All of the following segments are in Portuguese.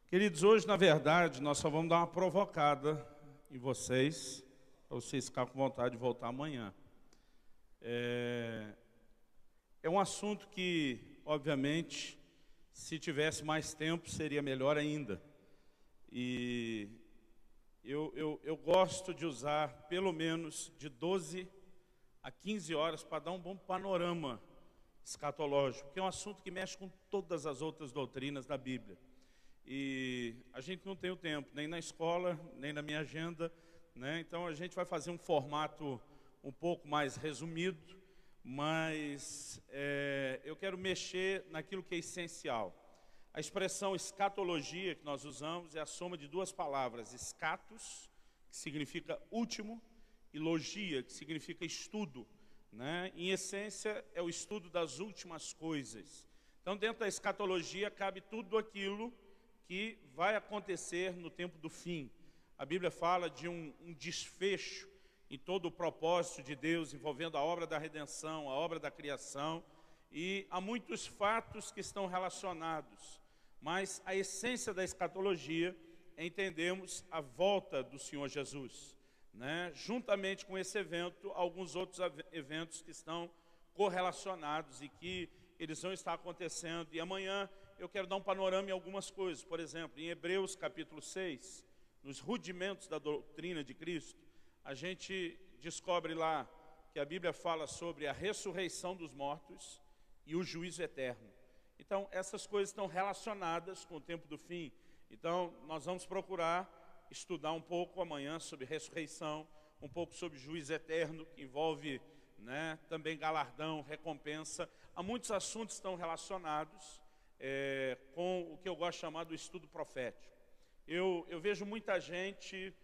Queridos, hoje, na verdade, nós só vamos dar uma provocada em vocês, para vocês ficarem com vontade de voltar amanhã. É um assunto que, obviamente, se tivesse mais tempo, seria melhor ainda. E eu gosto de usar pelo menos de 12 a 15 horas para dar um bom panorama escatológico, que é um assunto que mexe com todas as outras doutrinas da Bíblia. E a gente não tem o tempo, nem na escola, nem na minha agenda, né? Então a gente vai fazer um formato um pouco mais resumido, mas eu quero mexer naquilo que é essencial. A expressão escatologia que nós usamos é a soma de duas palavras, escatos, que significa último, e logia, que significa estudo, né? Em essência, é o estudo das últimas coisas. Então, dentro da escatologia, cabe tudo aquilo que vai acontecer no tempo do fim. A Bíblia fala de um desfecho em todo o propósito de Deus, envolvendo a obra da redenção, a obra da criação, e há muitos fatos que estão relacionados, mas a essência da escatologia é entendermos a volta do Senhor Jesus, né? Juntamente com esse evento, alguns outros eventos que estão correlacionados e que eles vão estar acontecendo. E amanhã eu quero dar um panorama em algumas coisas. Por exemplo, em Hebreus capítulo 6, nos rudimentos da doutrina de Cristo, a gente descobre lá que a Bíblia fala sobre a ressurreição dos mortos e o juízo eterno. Então, essas coisas estão relacionadas com o tempo do fim. Então, nós vamos procurar estudar um pouco amanhã sobre ressurreição, um pouco sobre juízo eterno, que envolve, né, também galardão, recompensa. Há muitos assuntos que estão relacionados com o que eu gosto de chamar do estudo profético. Eu vejo muita gente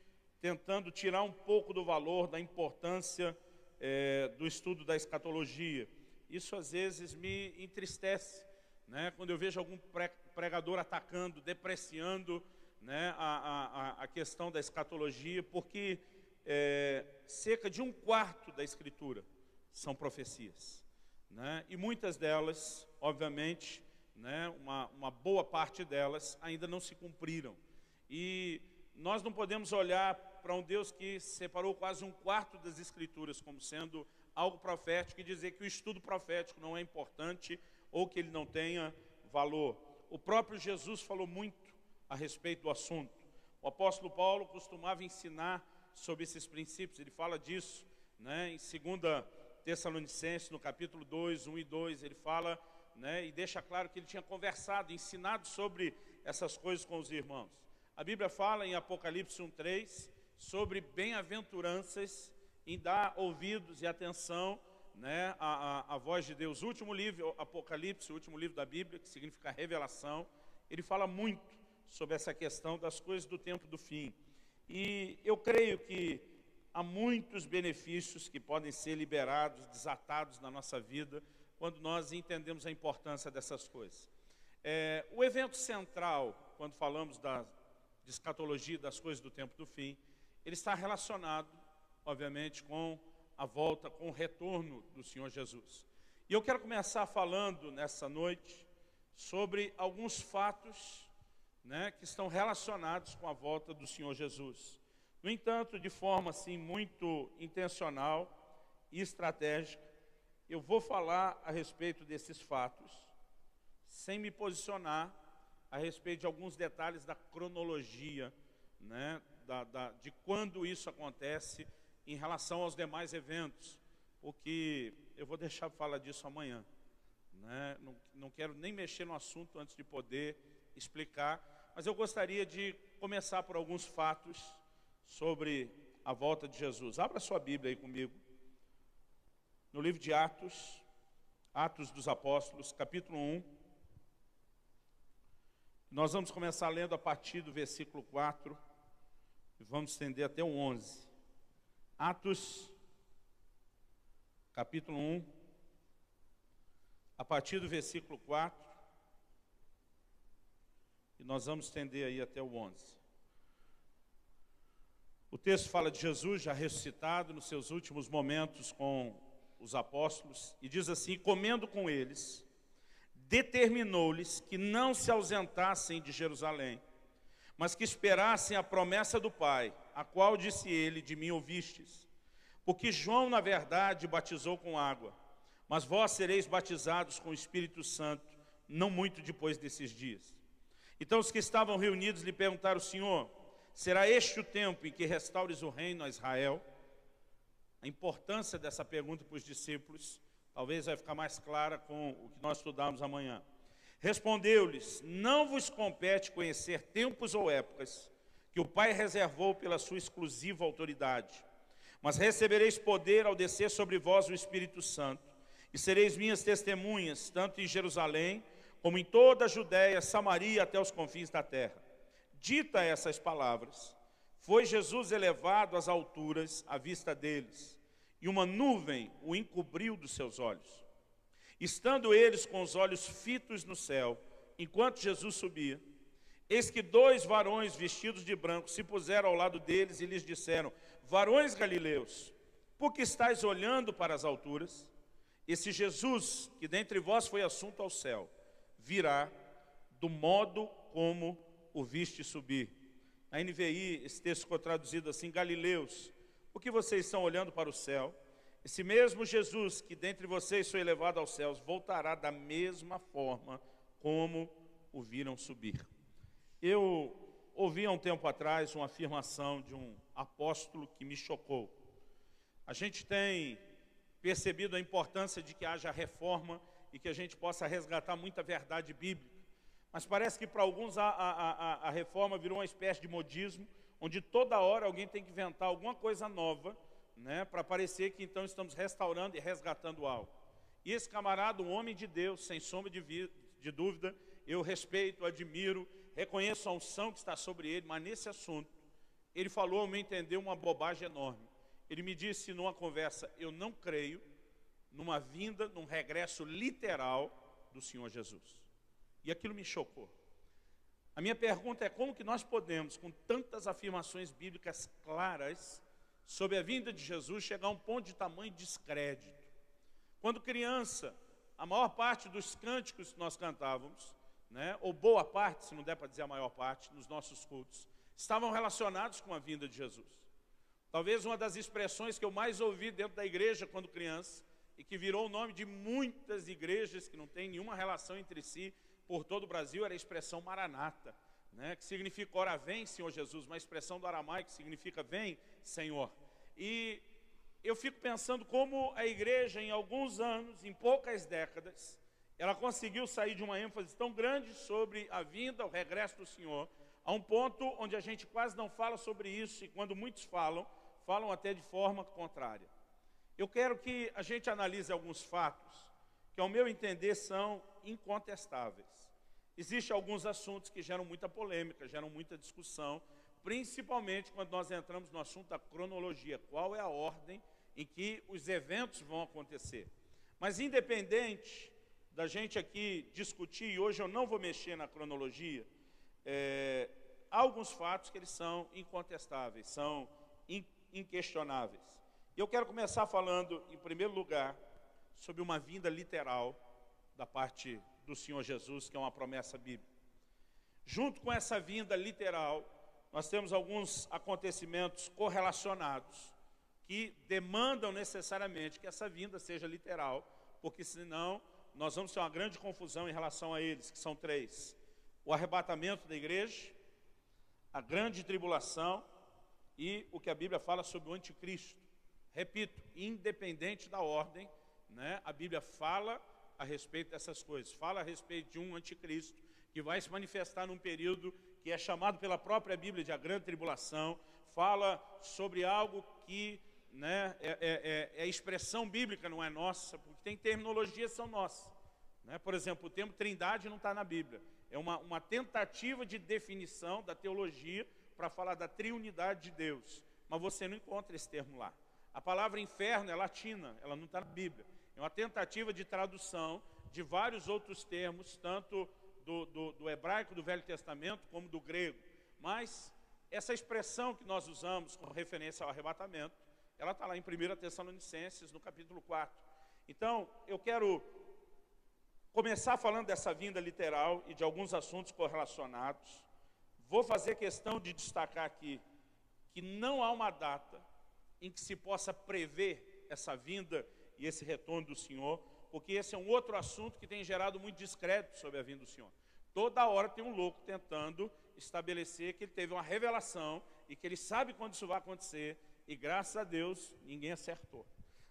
tentando tirar um pouco do valor, da importância do estudo da escatologia. Isso às vezes me entristece, né? Quando eu vejo algum pregador atacando, depreciando, né, a questão da escatologia, porque cerca de 1/4 da Escritura são profecias, né? E muitas delas, obviamente, né, uma boa parte delas ainda não se cumpriram. E nós não podemos olhar para um Deus que separou quase 1/4 das Escrituras como sendo algo profético e dizer que o estudo profético não é importante ou que ele não tenha valor. O próprio Jesus falou muito a respeito do assunto. O apóstolo Paulo costumava ensinar sobre esses princípios. Ele fala disso, né, em 2 Tessalonicenses, no capítulo 2, 1 e 2, ele fala, né, e deixa claro que ele tinha conversado, ensinado sobre essas coisas com os irmãos. A Bíblia fala em Apocalipse 1:3 sobre bem-aventuranças em dar ouvidos e atenção, né, à voz de Deus. O último livro, Apocalipse, o último livro da Bíblia, que significa revelação, ele fala muito sobre essa questão das coisas do tempo do fim. E eu creio que há muitos benefícios que podem ser liberados, desatados na nossa vida, quando nós entendemos a importância dessas coisas. O evento central, quando falamos de escatologia, das coisas do tempo do fim, ele está relacionado, obviamente, com a volta, com o retorno do Senhor Jesus. E eu quero começar falando nessa noite sobre alguns fatos, né, que estão relacionados com a volta do Senhor Jesus. No entanto, de forma assim muito intencional e estratégica, eu vou falar a respeito desses fatos, sem me posicionar a respeito de alguns detalhes da cronologia, né, de quando isso acontece em relação aos demais eventos, porque eu vou deixar para falar disso amanhã, né? Não quero nem mexer no assunto antes de poder explicar, mas eu gostaria de começar por alguns fatos sobre a volta de Jesus. Abra sua Bíblia aí comigo, no livro de Atos, Atos dos Apóstolos, capítulo 1. Nós vamos começar lendo a partir do versículo 4 e vamos estender até o 11. Atos, capítulo 1, a partir do versículo 4, e nós vamos estender aí até o 11. O texto fala de Jesus já ressuscitado nos seus últimos momentos com os apóstolos, e diz assim: comendo com eles, determinou-lhes que não se ausentassem de Jerusalém, mas que esperassem a promessa do Pai, a qual disse ele, de mim ouvistes. Porque João, na verdade, batizou com água, mas vós sereis batizados com o Espírito Santo, não muito depois desses dias. Então os que estavam reunidos lhe perguntaram: Senhor, será este o tempo em que restaures o reino a Israel? A importância dessa pergunta para os discípulos talvez vai ficar mais clara com o que nós estudamos amanhã. Respondeu-lhes: não vos compete conhecer tempos ou épocas que o Pai reservou pela sua exclusiva autoridade, mas recebereis poder ao descer sobre vós o Espírito Santo, e sereis minhas testemunhas, tanto em Jerusalém, como em toda a Judéia, Samaria, até os confins da terra. Dita essas palavras, foi Jesus elevado às alturas à vista deles, e uma nuvem o encobriu dos seus olhos. Estando eles com os olhos fitos no céu, enquanto Jesus subia, eis que 2 varões vestidos de branco se puseram ao lado deles e lhes disseram: varões galileus, por que estáis olhando para as alturas? Esse Jesus, que dentre vós foi assunto ao céu, virá do modo como o viste subir. Na NVI, esse texto ficou traduzido assim: galileus, por que vocês estão olhando para o céu? Esse mesmo Jesus, que dentre vocês foi elevado aos céus, voltará da mesma forma como o viram subir. Eu ouvi há um tempo atrás uma afirmação de um apóstolo que me chocou. A gente tem percebido a importância de que haja reforma e que a gente possa resgatar muita verdade bíblica. Mas parece que para alguns a reforma virou uma espécie de modismo, onde toda hora alguém tem que inventar alguma coisa nova, né, para parecer que então estamos restaurando e resgatando algo. E esse camarada, um homem de Deus, sem sombra de dúvida, eu respeito, admiro, reconheço a unção que está sobre ele, mas nesse assunto, ele falou, ao meu entender, uma bobagem enorme. Ele me disse numa conversa: eu não creio numa vinda, num regresso literal do Senhor Jesus. E aquilo me chocou. A minha pergunta é: como que nós podemos, com tantas afirmações bíblicas claras sobre a vinda de Jesus, chegar a um ponto de tamanho descrédito? Quando criança, a maior parte dos cânticos que nós cantávamos, né, ou boa parte, se não der para dizer a maior parte, nos nossos cultos, estavam relacionados com a vinda de Jesus. Talvez uma das expressões que eu mais ouvi dentro da igreja quando criança, e que virou o nome de muitas igrejas que não tem nenhuma relação entre si por todo o Brasil, era a expressão Maranata, né, que significa ora vem, Senhor Jesus, uma expressão do aramaico que significa vem, Senhor. E eu fico pensando como a igreja, em alguns anos, em poucas décadas, ela conseguiu sair de uma ênfase tão grande sobre a vinda, o regresso do Senhor, a um ponto onde a gente quase não fala sobre isso, e quando muitos falam, falam até de forma contrária. Eu quero que a gente analise alguns fatos que, ao meu entender, são incontestáveis. Existem alguns assuntos que geram muita polêmica, geram muita discussão, principalmente quando nós entramos no assunto da cronologia. Qual é a ordem em que os eventos vão acontecer? Mas independente da gente aqui discutir, e hoje eu não vou mexer na cronologia, há alguns fatos que eles são incontestáveis, são inquestionáveis. E eu quero começar falando, em primeiro lugar, sobre uma vinda literal da parte do Senhor Jesus, que é uma promessa bíblica. Junto com essa vinda literal, nós temos alguns acontecimentos correlacionados que demandam necessariamente que essa vinda seja literal, porque senão nós vamos ter uma grande confusão em relação a eles, que são 3. O arrebatamento da igreja, a grande tribulação e o que a Bíblia fala sobre o anticristo. Repito, independente da ordem, né, a Bíblia fala a respeito dessas coisas, fala a respeito de um anticristo que vai se manifestar num período que é chamado pela própria Bíblia de a grande tribulação, fala sobre algo que, né, é expressão bíblica, não é nossa, porque tem terminologias que são nossas, né? Por exemplo, o termo trindade não está na Bíblia, é uma tentativa de definição da teologia para falar da triunidade de Deus, mas você não encontra esse termo lá. A palavra inferno é latina, ela não está na Bíblia. É uma tentativa de tradução de vários outros termos, tanto do hebraico do Velho Testamento como do grego. Mas essa expressão que nós usamos com referência ao arrebatamento, ela está lá em 1 Tessalonicenses, no capítulo 4. Então, eu quero começar falando dessa vinda literal e de alguns assuntos correlacionados. Vou fazer questão de destacar aqui que não há uma data em que se possa prever essa vinda e esse retorno do Senhor, porque esse é um outro assunto que tem gerado muito descrédito sobre a vinda do Senhor. Toda hora tem um louco tentando estabelecer que ele teve uma revelação e que ele sabe quando isso vai acontecer, e graças a Deus ninguém acertou,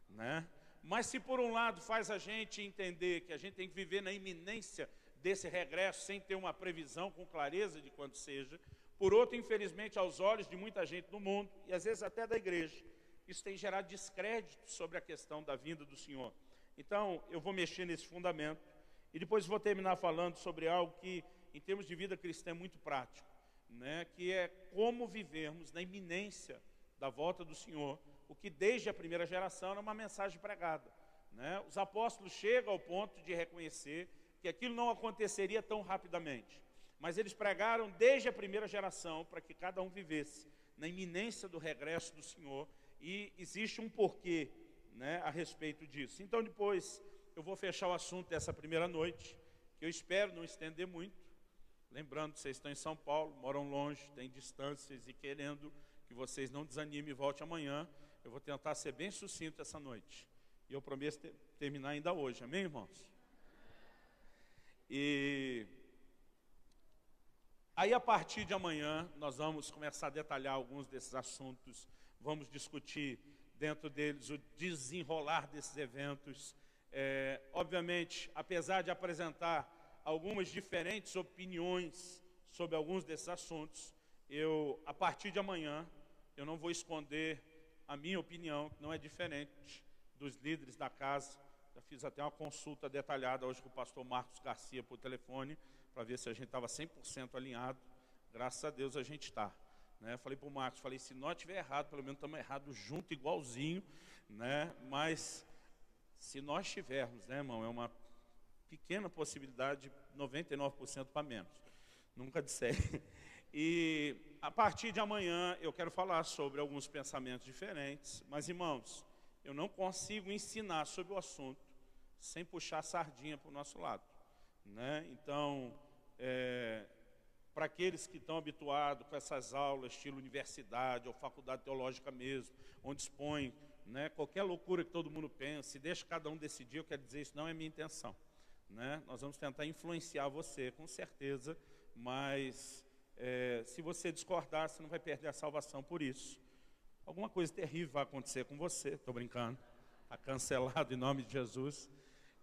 né? Mas se por um lado faz a gente entender que a gente tem que viver na iminência desse regresso sem ter uma previsão com clareza de quando seja, por outro, infelizmente, aos olhos de muita gente no mundo, e às vezes até da igreja, isso tem gerado descrédito sobre a questão da vinda do Senhor. Então, eu vou mexer nesse fundamento, e depois vou terminar falando sobre algo que, em termos de vida cristã, é muito prático, né? Que é como vivermos na iminência da volta do Senhor, o que desde a primeira geração era uma mensagem pregada, né? Os apóstolos chegam ao ponto de reconhecer que aquilo não aconteceria tão rapidamente, mas eles pregaram desde a primeira geração para que cada um vivesse na iminência do regresso do Senhor, e existe um porquê, né, a respeito disso. Então depois eu vou fechar o assunto dessa primeira noite, que eu espero não estender muito, lembrando que vocês estão em São Paulo, moram longe, têm distâncias, e querendo que vocês não desanimem e voltem amanhã, eu vou tentar ser bem sucinto essa noite, e eu prometo terminar ainda hoje, amém, irmãos? E aí, a partir de amanhã, nós vamos começar a detalhar alguns desses assuntos, vamos discutir dentro deles o desenrolar desses eventos. Obviamente, apesar de apresentar algumas diferentes opiniões sobre alguns desses assuntos, a partir de amanhã, eu não vou esconder a minha opinião, que não é diferente dos líderes da casa. Já fiz até uma consulta detalhada hoje com o pastor Marcos Garcia por telefone, para ver se a gente estava 100% alinhado. Graças a Deus a gente está, né? Falei para o Marcos, se nós estiver errado, pelo menos estamos errados junto, igualzinho, né? Mas se nós tivermos, né, irmão, é uma pequena possibilidade de 99% para menos. Nunca disser. E a partir de amanhã eu quero falar sobre alguns pensamentos diferentes, mas, irmãos, eu não consigo ensinar sobre o assunto sem puxar a sardinha para o nosso lado, né? Então, para aqueles que estão habituados com essas aulas, estilo universidade ou faculdade teológica mesmo, onde expõe, né, qualquer loucura que todo mundo pensa, e deixa cada um decidir, eu quero dizer, isso não é minha intenção, né? Nós vamos tentar influenciar você, com certeza, mas se você discordar, você não vai perder a salvação por isso. Alguma coisa terrível vai acontecer com você, estou brincando, está cancelado em nome de Jesus.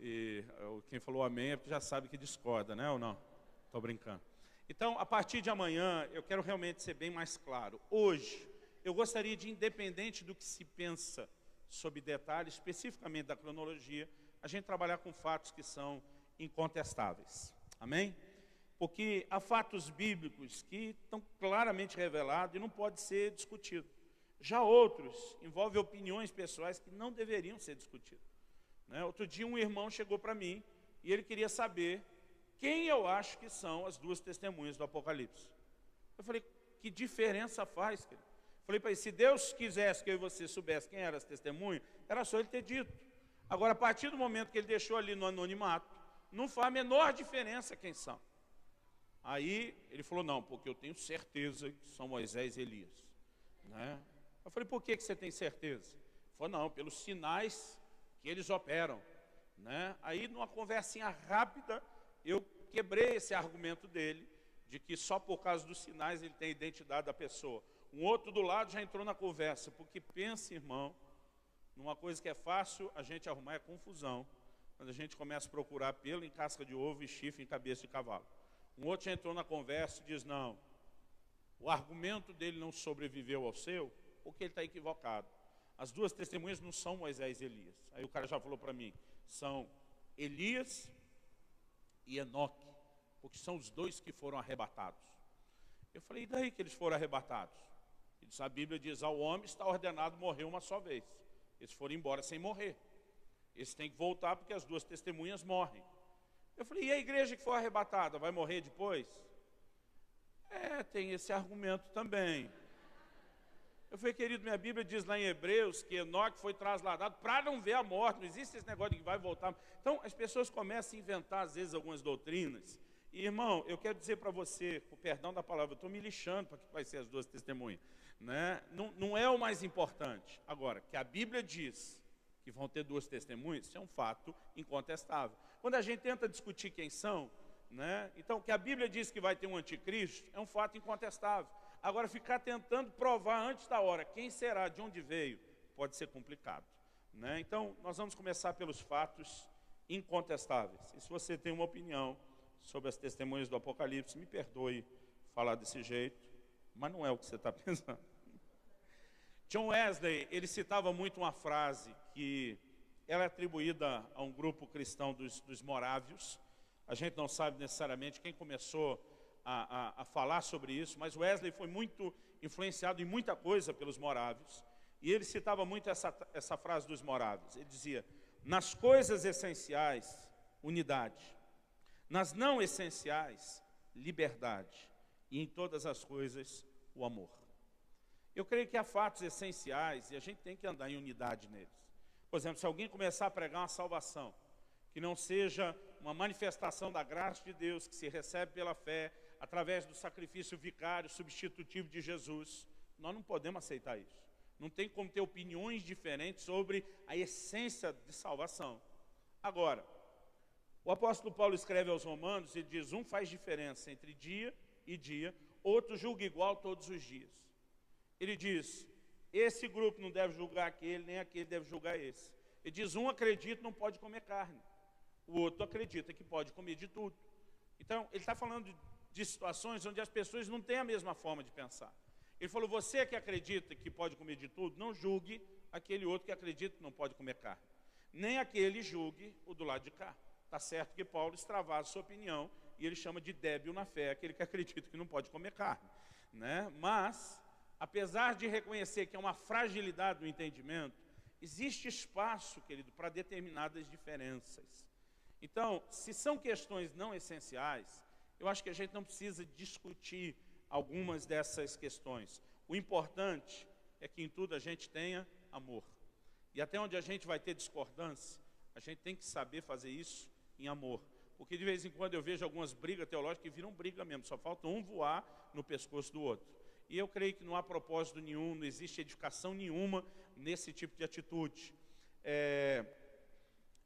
E quem falou amém é porque já sabe que discorda, né, ou não? Estou brincando. Então, a partir de amanhã, eu quero realmente ser bem mais claro. Hoje, eu gostaria de, independente do que se pensa sobre detalhes, especificamente da cronologia, a gente trabalhar com fatos que são incontestáveis. Amém? Porque há fatos bíblicos que estão claramente revelados e não pode ser discutido. Já outros envolvem opiniões pessoais que não deveriam ser discutidas, né? Outro dia um irmão chegou para mim e ele queria saber quem eu acho que são as duas testemunhas do Apocalipse. Eu falei, que diferença faz, querido? Falei para ele, se Deus quisesse que eu e você soubesse quem eram as testemunhas, era só ele ter dito. Agora, a partir do momento que ele deixou ali no anonimato, não faz a menor diferença quem são. Aí ele falou, não, porque eu tenho certeza que são Moisés e Elias, né? Eu falei, por que você tem certeza? Ele falou, não, pelos sinais que eles operam, né? Aí, numa conversinha rápida, eu quebrei esse argumento dele, de que só por causa dos sinais ele tem a identidade da pessoa. Um outro do lado já entrou na conversa, porque pensa, irmão, numa coisa que é fácil a gente arrumar é confusão, quando a gente começa a procurar pelo em casca de ovo e chifre em cabeça de cavalo. Um outro já entrou na conversa e diz, não, o argumento dele não sobreviveu ao seu, porque ele está equivocado. As duas testemunhas não são Moisés e Elias. Aí o cara já falou para mim, são Elias e Enoque, porque são os dois que foram arrebatados. Eu falei, e daí que eles foram arrebatados? Ele disse, a Bíblia diz, ao homem está ordenado morrer uma só vez. Eles foram embora sem morrer. Eles têm que voltar porque as duas testemunhas morrem. Eu falei, e a igreja que foi arrebatada, vai morrer depois? Tem esse argumento também. Eu falei, querido, minha Bíblia diz lá em Hebreus que Enoque foi trasladado para não ver a morte, não existe esse negócio de que vai voltar. Então, as pessoas começam a inventar, às vezes, algumas doutrinas E, irmão, eu quero dizer para você, com o perdão da palavra, eu estou me lixando para que vai ser as duas testemunhas, né? Não é o mais importante. Agora, que a Bíblia diz que vão ter duas testemunhas, isso é um fato incontestável. Quando a gente tenta discutir quem são, né? Então, que a Bíblia diz que vai ter um anticristo, é um fato incontestável. Agora, ficar tentando provar antes da hora quem será, de onde veio, pode ser complicado, né? Então, nós vamos começar pelos fatos incontestáveis. E se você tem uma opinião sobre as testemunhas do Apocalipse, me perdoe falar desse jeito, mas não é o que você está pensando. John Wesley, ele citava muito uma frase que ela é atribuída a um grupo cristão dos morávios. A gente não sabe necessariamente quem começou a falar sobre isso, mas Wesley foi muito influenciado em muita coisa pelos morávios. E ele citava muito essa frase dos morávios. Ele dizia: nas coisas essenciais, unidade. Nas não essenciais, liberdade. E em todas as coisas, o amor. Eu creio que há fatos essenciais e a gente tem que andar em unidade neles. Por exemplo, se alguém começar a pregar uma salvação, que não seja uma manifestação da graça de Deus, que se recebe pela fé, através do sacrifício vicário, substitutivo de Jesus, nós não podemos aceitar isso. Não tem como ter opiniões diferentes sobre a essência de salvação. Agora, o apóstolo Paulo escreve aos Romanos, ele diz: um faz diferença entre dia e dia, outro julga igual todos os dias. Ele diz: esse grupo não deve julgar aquele, nem aquele deve julgar esse. Ele diz: um acredita não pode comer carne, o outro acredita que pode comer de tudo. Então, ele está falando de situações onde as pessoas não têm a mesma forma de pensar. Ele falou: você que acredita que pode comer de tudo, não julgue aquele outro que acredita que não pode comer carne. Nem aquele julgue o do lado de cá. Está certo que Paulo extravasa sua opinião e ele chama de débil na fé aquele que acredita que não pode comer carne, né? Mas, apesar de reconhecer que é uma fragilidade do entendimento, existe espaço, querido, para determinadas diferenças. Então, se são questões não essenciais, eu acho que a gente não precisa discutir algumas dessas questões. O importante é que em tudo a gente tenha amor. E até onde a gente vai ter discordância, a gente tem que saber fazer isso em amor. Porque de vez em quando eu vejo algumas brigas teológicas que viram briga mesmo, só falta um voar no pescoço do outro. E eu creio que não há propósito nenhum, não existe edificação nenhuma nesse tipo de atitude.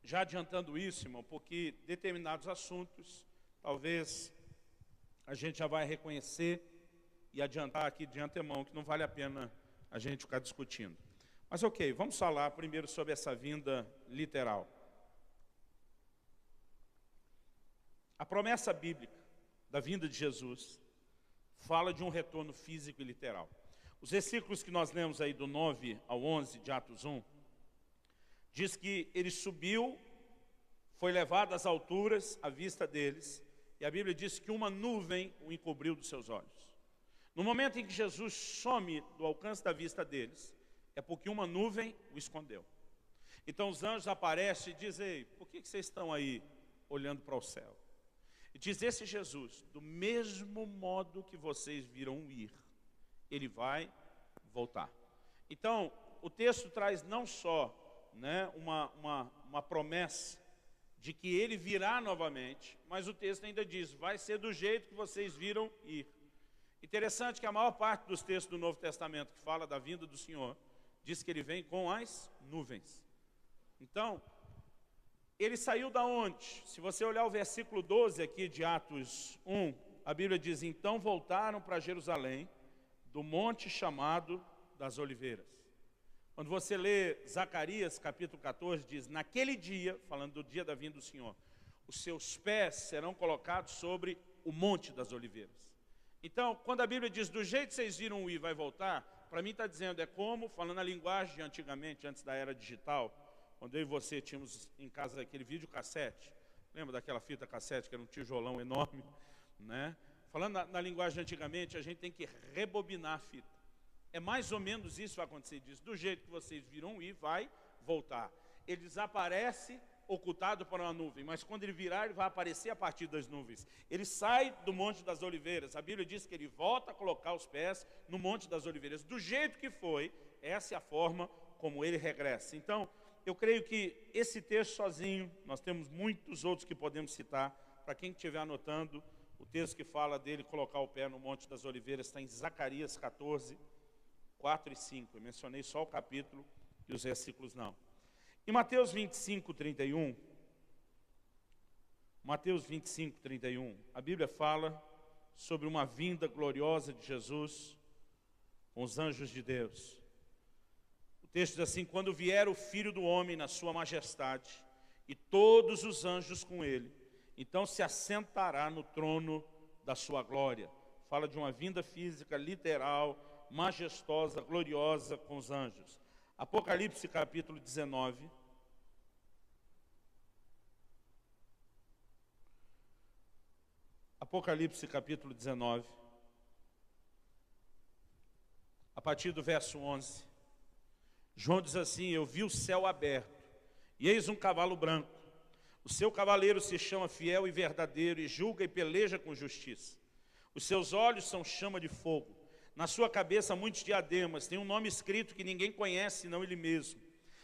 Já adiantando isso, irmão, porque determinados assuntos, talvez a gente já vai reconhecer e adiantar aqui de antemão que não vale a pena a gente ficar discutindo. Mas ok, vamos falar primeiro sobre essa vinda literal. A promessa bíblica da vinda de Jesus fala de um retorno físico e literal. Os versículos que nós lemos aí do 9 ao 11 de Atos 1, diz que ele subiu, foi levado às alturas à vista deles, e a Bíblia diz que uma nuvem o encobriu dos seus olhos. No momento em que Jesus some do alcance da vista deles, é porque uma nuvem o escondeu. Então os anjos aparecem e dizem: ei, por que vocês estão aí olhando para o céu? E diz: esse Jesus, do mesmo modo que vocês viram ir, ele vai voltar. Então, o texto traz não só, né, uma promessa de que ele virá novamente, mas o texto ainda diz: vai ser do jeito que vocês viram ir. Interessante que a maior parte dos textos do Novo Testamento que fala da vinda do Senhor, diz que ele vem com as nuvens. Então, ele saiu da onde? Se você olhar o versículo 12 aqui de Atos 1, a Bíblia diz: então voltaram para Jerusalém, do monte chamado das Oliveiras. Quando você lê Zacarias capítulo 14, diz: naquele dia, falando do dia da vinda do Senhor, os seus pés serão colocados sobre o monte das Oliveiras. Então, quando a Bíblia diz: do jeito que vocês viram ir, vai voltar, para mim está dizendo, é como, falando a linguagem de antigamente, antes da era digital, quando eu e você tínhamos em casa aquele videocassete, lembra daquela fita cassete que era um tijolão enorme, né? Falando na linguagem de antigamente, a gente tem que rebobinar a fita. É mais ou menos isso que vai acontecer. Diz: do jeito que vocês viram ir, vai voltar. Ele desaparece ocultado por uma nuvem, mas quando ele virar, ele vai aparecer a partir das nuvens. Ele sai do Monte das Oliveiras. A Bíblia diz que ele volta a colocar os pés no Monte das Oliveiras. Do jeito que foi, essa é a forma como ele regressa. Então, eu creio que esse texto sozinho, nós temos muitos outros que podemos citar, Para quem estiver anotando, o texto que fala dele colocar o pé no Monte das Oliveiras está em Zacarias 14, 4 e 5. Eu mencionei só o capítulo e os versículos não. Em Mateus 25, 31, Mateus 25, 31, a Bíblia fala sobre uma vinda gloriosa de Jesus com os anjos de Deus. O texto diz assim: quando vier o Filho do Homem na sua majestade, e todos os anjos com ele, então se assentará no trono da sua glória. Fala de uma vinda física, literal, majestosa, gloriosa com os anjos. Apocalipse capítulo 19. Apocalipse capítulo 19. A partir do verso 11. João diz assim: eu vi o céu aberto, e eis um cavalo branco. O seu cavaleiro se chama Fiel e Verdadeiro, e julga e peleja com justiça. Os seus olhos são chama de fogo. Na sua cabeça muitos diademas, tem um nome escrito que ninguém conhece, senão ele mesmo.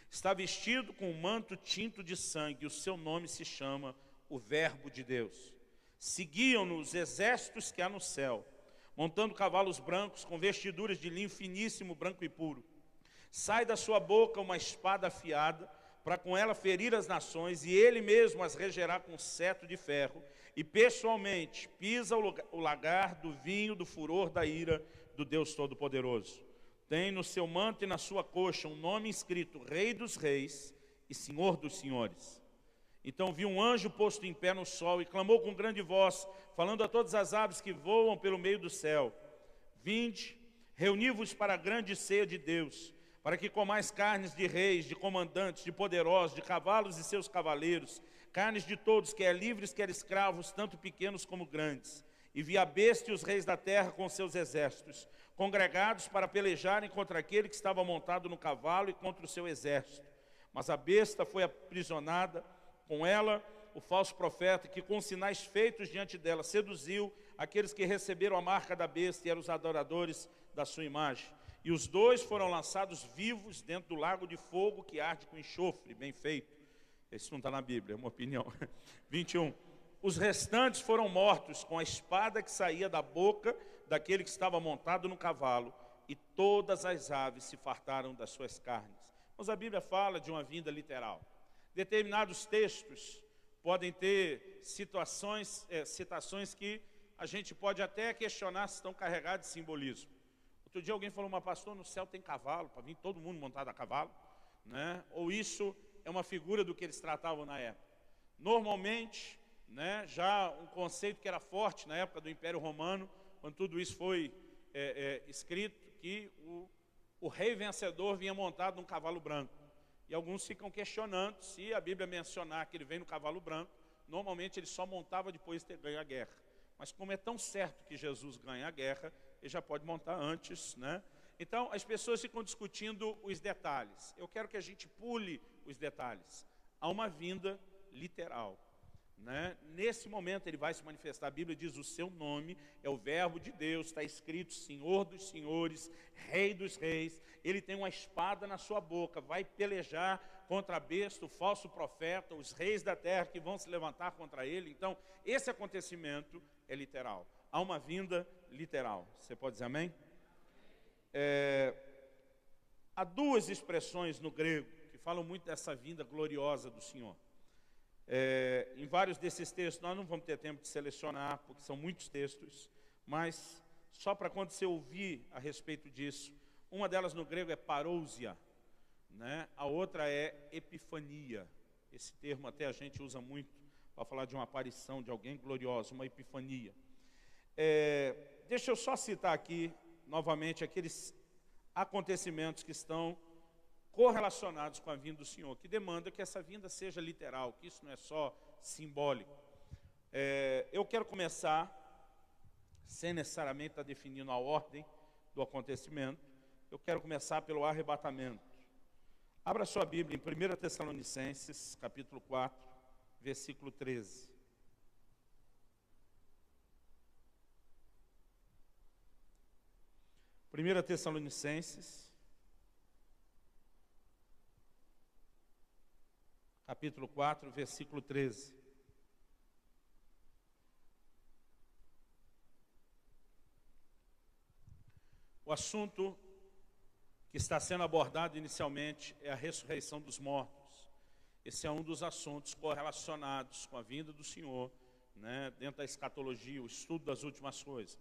Está vestido com um manto tinto de sangue, e o seu nome se chama o Verbo de Deus. Seguiam-no os exércitos que há no céu, montando cavalos brancos, com vestiduras de linho finíssimo, branco e puro. Sai da sua boca uma espada afiada, para com ela ferir as nações, e ele mesmo as regerá com cetro de ferro, e pessoalmente pisa o lagar do vinho do furor da ira do Deus Todo-Poderoso. Tem no seu manto e na sua coxa um nome escrito: Rei dos Reis e Senhor dos Senhores. Então vi um anjo posto em pé no sol, e clamou com grande voz, falando a todas as aves que voam pelo meio do céu: vinde, reuni-vos para a grande ceia de Deus, para que comais carnes de reis, de comandantes, de poderosos, de cavalos e seus cavaleiros, carnes de todos, quer livres, quer escravos, tanto pequenos como grandes. E vi a besta e os reis da terra com seus exércitos, congregados para pelejarem contra aquele que estava montado no cavalo e contra o seu exército. Mas a besta foi aprisionada, com ela o falso profeta, que com sinais feitos diante dela seduziu aqueles que receberam a marca da besta e eram os adoradores da sua imagem. E os dois foram lançados vivos dentro do lago de fogo que arde com enxofre, bem feito. Isso não está na Bíblia, é uma opinião. 21. Os restantes foram mortos com a espada que saía da boca daquele que estava montado no cavalo, e todas as aves se fartaram das suas carnes. Mas a Bíblia fala de uma vinda literal. Determinados textos podem ter citações que a gente pode até questionar se estão carregados de simbolismo. Outro dia alguém falou: mas pastor, no céu tem cavalo, para vir todo mundo montado a cavalo, né? Ou isso é uma figura do que eles tratavam na época. Normalmente, né, já um conceito que era forte na época do Império Romano, quando tudo isso foi escrito, que o rei vencedor vinha montado num cavalo branco. E alguns ficam questionando se a Bíblia mencionar que ele vem no cavalo branco, normalmente ele só montava depois de ter ganho a guerra. Mas como é tão certo que Jesus ganha a guerra, ele já pode montar antes, né? Então, as pessoas ficam discutindo os detalhes. Eu quero que a gente pule os detalhes. Há uma vinda literal, né? Nesse momento ele vai se manifestar. A Bíblia diz: o seu nome é o Verbo de Deus, está escrito Senhor dos Senhores, Rei dos Reis. Ele tem uma espada na sua boca, vai pelejar contra a besta, o falso profeta, os reis da terra que vão se levantar contra ele. Então, esse acontecimento é literal. Há uma vinda literal. Você pode dizer amém? Há duas expressões no grego que falam muito dessa vinda gloriosa do Senhor. Em vários desses textos, nós não vamos ter tempo de selecionar, porque são muitos textos, mas só para quando você ouvir a respeito disso, uma delas no grego é parousia, né? A outra é epifania. Esse termo até a gente usa muito para falar de uma aparição de alguém glorioso, uma epifania. Deixa eu só citar aqui, novamente, aqueles acontecimentos que estão correlacionados com a vinda do Senhor, que demanda que essa vinda seja literal, que isso não é só simbólico. Eu quero começar, sem necessariamente estar definindo a ordem do acontecimento, eu quero começar pelo arrebatamento. Abra sua Bíblia em 1 Tessalonicenses, capítulo 4, versículo 13. 1 Tessalonicenses, capítulo 4, versículo 13. O assunto que está sendo abordado inicialmente é a ressurreição dos mortos. Esse é um dos assuntos correlacionados com a vinda do Senhor, né, dentro da escatologia, o estudo das últimas coisas.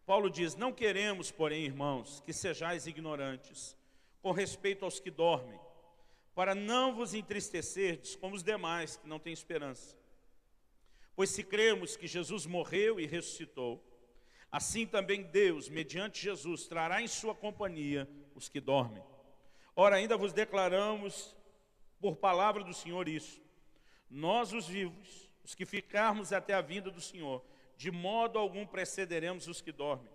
Paulo diz: não queremos, porém, irmãos, que sejais ignorantes com respeito aos que dormem, para não vos entristecerdes como os demais que não têm esperança. Pois se cremos que Jesus morreu e ressuscitou, assim também Deus, mediante Jesus, trará em sua companhia os que dormem. Ora, ainda vos declaramos por palavra do Senhor isso: nós, os vivos, os que ficarmos até a vinda do Senhor, de modo algum precederemos os que dormem.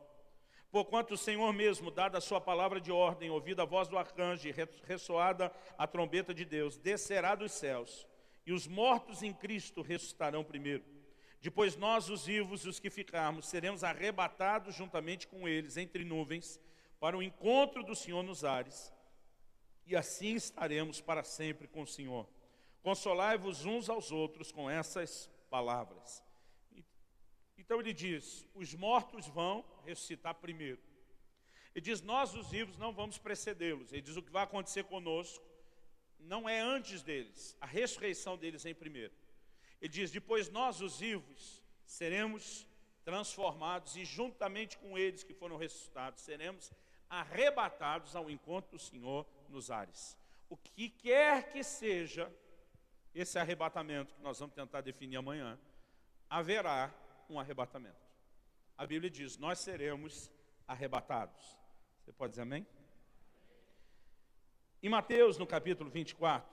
Porquanto o Senhor mesmo, dada a sua palavra de ordem, ouvida a voz do arcanjo e ressoada a trombeta de Deus, descerá dos céus, e os mortos em Cristo ressuscitarão primeiro. Depois nós, os vivos, os que ficarmos, seremos arrebatados juntamente com eles entre nuvens, para o encontro do Senhor nos ares, e assim estaremos para sempre com o Senhor. Consolai-vos uns aos outros com essas palavras. Então ele diz: os mortos vão ressuscitar primeiro. Ele diz: nós, os vivos, não vamos precedê-los. Ele diz: o que vai acontecer conosco não é antes deles, a ressurreição deles é em primeiro. Ele diz: depois nós, os vivos, seremos transformados, e juntamente com eles que foram ressuscitados, seremos arrebatados ao encontro do Senhor nos ares. O que quer que seja esse arrebatamento, que nós vamos tentar definir amanhã, haverá um arrebatamento. A Bíblia diz: nós seremos arrebatados. Você pode dizer amém? Em Mateus, no capítulo 24,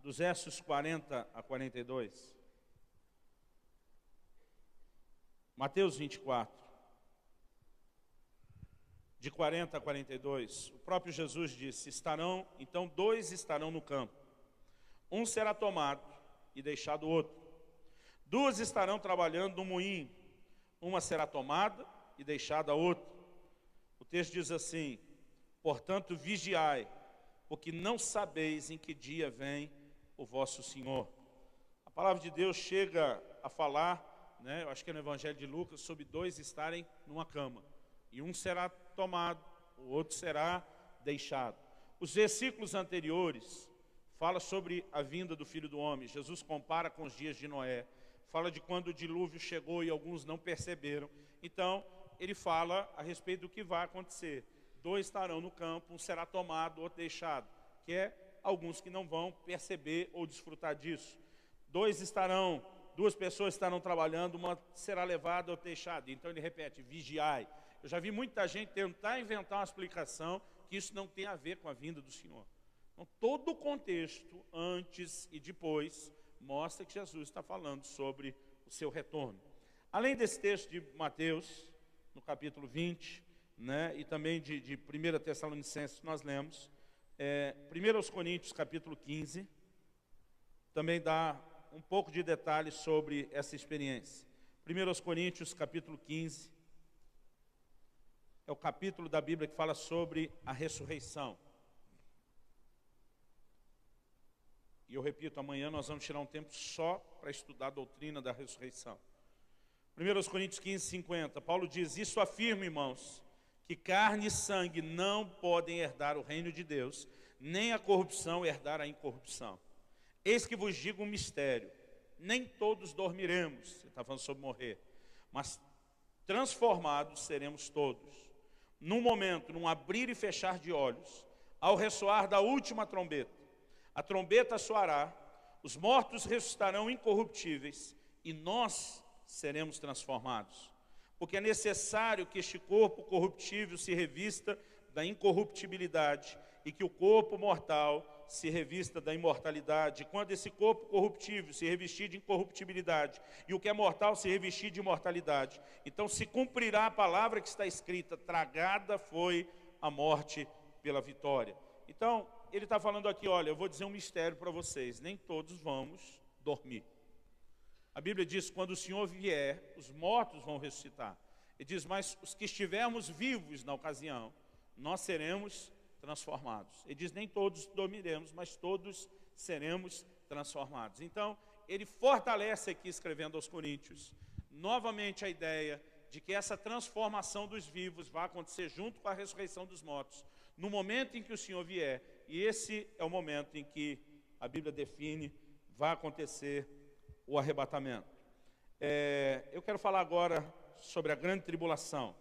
dos versos 40 a 42. Mateus 24, de 40 a 42, o próprio Jesus disse: então 2 estarão no campo, um será tomado e deixado o outro. 2 estarão trabalhando no moinho, uma será tomada e deixada a outra. O texto diz assim: portanto vigiai, porque não sabeis em que dia vem o vosso Senhor. A palavra de Deus chega a falar, né, eu acho que é no Evangelho de Lucas, sobre 2 estarem numa cama, e um será tomado, o outro será deixado. Os versículos anteriores falam sobre a vinda do Filho do Homem. Jesus compara com os dias de Noé, fala de quando o dilúvio chegou e alguns não perceberam. Então, ele fala a respeito do que vai acontecer. 2 estarão no campo, um será tomado, outro deixado, que é alguns que não vão perceber ou desfrutar disso. 2 pessoas estarão trabalhando, uma será levada ou deixada. Então ele repete: vigiai. Eu já vi muita gente tentar inventar uma explicação que isso não tem a ver com a vinda do Senhor. Então, todo o contexto, antes e depois, mostra que Jesus está falando sobre o seu retorno. Além desse texto de Mateus, no capítulo 20, né, e também de 1 Tessalonicenses, nós lemos, 1 Coríntios, capítulo 15, também dá um pouco de detalhes sobre essa experiência. 1 Coríntios, capítulo 15, é o capítulo da Bíblia que fala sobre a ressurreição. E eu repito, amanhã nós vamos tirar um tempo só para estudar a doutrina da ressurreição. 1 Coríntios 15, 50, Paulo diz: isso afirma, irmãos, que carne e sangue não podem herdar o reino de Deus, nem a corrupção herdar a incorrupção. Eis que vos digo um mistério: nem todos dormiremos, você está falando sobre morrer, mas transformados seremos todos. Num momento, num abrir e fechar de olhos, ao ressoar da última trombeta, a trombeta soará, os mortos ressuscitarão incorruptíveis, e nós seremos transformados. Porque é necessário que este corpo corruptível se revista da incorruptibilidade, e que o corpo mortal se revista da imortalidade. Quando esse corpo corruptível se revestir de incorruptibilidade, e o que é mortal se revestir de imortalidade, então se cumprirá a palavra que está escrita: tragada foi a morte pela vitória. Então, ele está falando aqui: olha, eu vou dizer um mistério para vocês, nem todos vamos dormir. A Bíblia diz: quando o Senhor vier, os mortos vão ressuscitar. Ele diz: mas os que estivermos vivos na ocasião, nós seremos transformados. Ele diz: nem todos dormiremos, mas todos seremos transformados. Então, ele fortalece aqui, escrevendo aos Coríntios, novamente a ideia de que essa transformação dos vivos vai acontecer junto com a ressurreição dos mortos, no momento em que o Senhor vier, e esse é o momento em que a Bíblia define, vai acontecer o arrebatamento. Eu quero falar agora sobre a grande tribulação,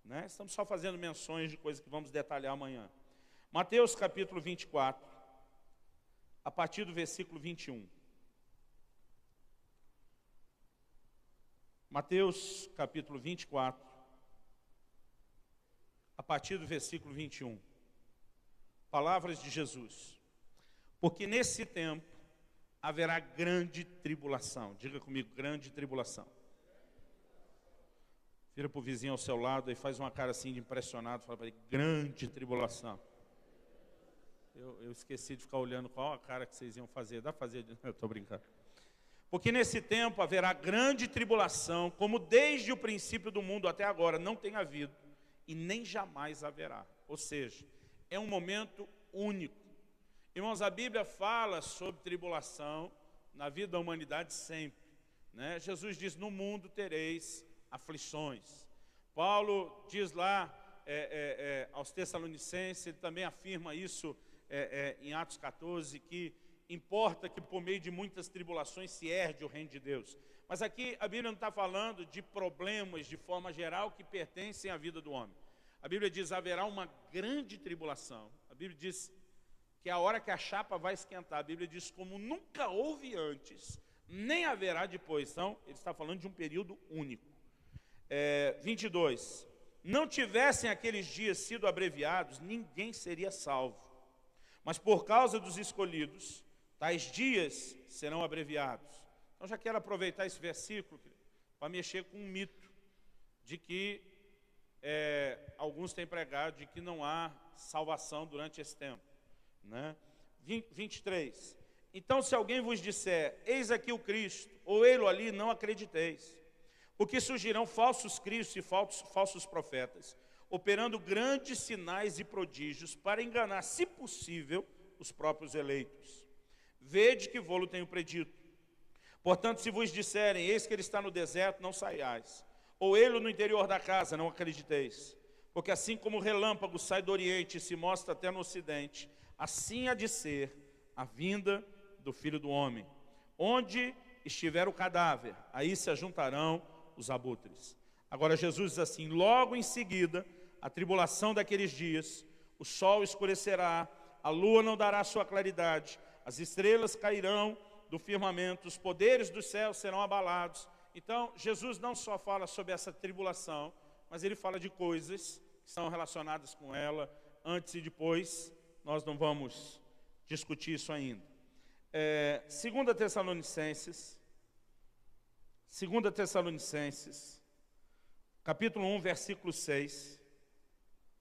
né? Estamos só fazendo menções de coisas que vamos detalhar amanhã. Mateus capítulo 24, a partir do versículo 21. Mateus capítulo 24, a partir do versículo 21. Palavras de Jesus. Porque nesse tempo haverá grande tribulação. Diga comigo, grande tribulação. Vira para o vizinho ao seu lado e faz uma cara assim de impressionado. Fala para ele, grande tribulação. Eu esqueci de ficar olhando qual a cara que vocês iam fazer. Dá para fazer? Eu estou brincando. Porque nesse tempo haverá grande tribulação, como desde o princípio do mundo até agora não tem havido, e nem jamais haverá. Ou seja, é um momento único. Irmãos, a Bíblia fala sobre tribulação na vida da humanidade sempre, né? Jesus diz, no mundo tereis aflições. Paulo diz lá aos Tessalonicenses, ele também afirma isso em Atos 14, que importa que por meio de muitas tribulações se herde o reino de Deus. Mas aqui a Bíblia não está falando de problemas de forma geral que pertencem à vida do homem. A Bíblia diz, haverá uma grande tribulação. A Bíblia diz que é a hora que a chapa vai esquentar. A Bíblia diz, como nunca houve antes, nem haverá depois. Então, ele está falando de um período único. 22. Não tivessem aqueles dias sido abreviados, ninguém seria salvo. Mas por causa dos escolhidos, tais dias serão abreviados. Então já quero aproveitar esse versículo para mexer com um mito de que alguns têm pregado de que não há salvação durante esse tempo, né? 23. Então se alguém vos disser, eis aqui o Cristo, ou ele ali, não acrediteis. Porque surgirão falsos cristos e falsos profetas, operando grandes sinais e prodígios para enganar, se possível, os próprios eleitos. Vede que vô-lo tenho predito. Portanto, se vos disserem, eis que ele está no deserto, não saiais. Ou ele no interior da casa, não acrediteis. Porque assim como o relâmpago sai do oriente e se mostra até no ocidente, assim há de ser a vinda do Filho do Homem. Onde estiver o cadáver, aí se ajuntarão os abutres. Agora Jesus diz assim, logo em seguida, a tribulação daqueles dias, o sol escurecerá, a lua não dará sua claridade, as estrelas cairão do firmamento, os poderes dos céus serão abalados. Então, Jesus não só fala sobre essa tribulação, mas ele fala de coisas que são relacionadas com ela, antes e depois. Nós não vamos discutir isso ainda. 2 Tessalonicenses, capítulo 1, versículo 6.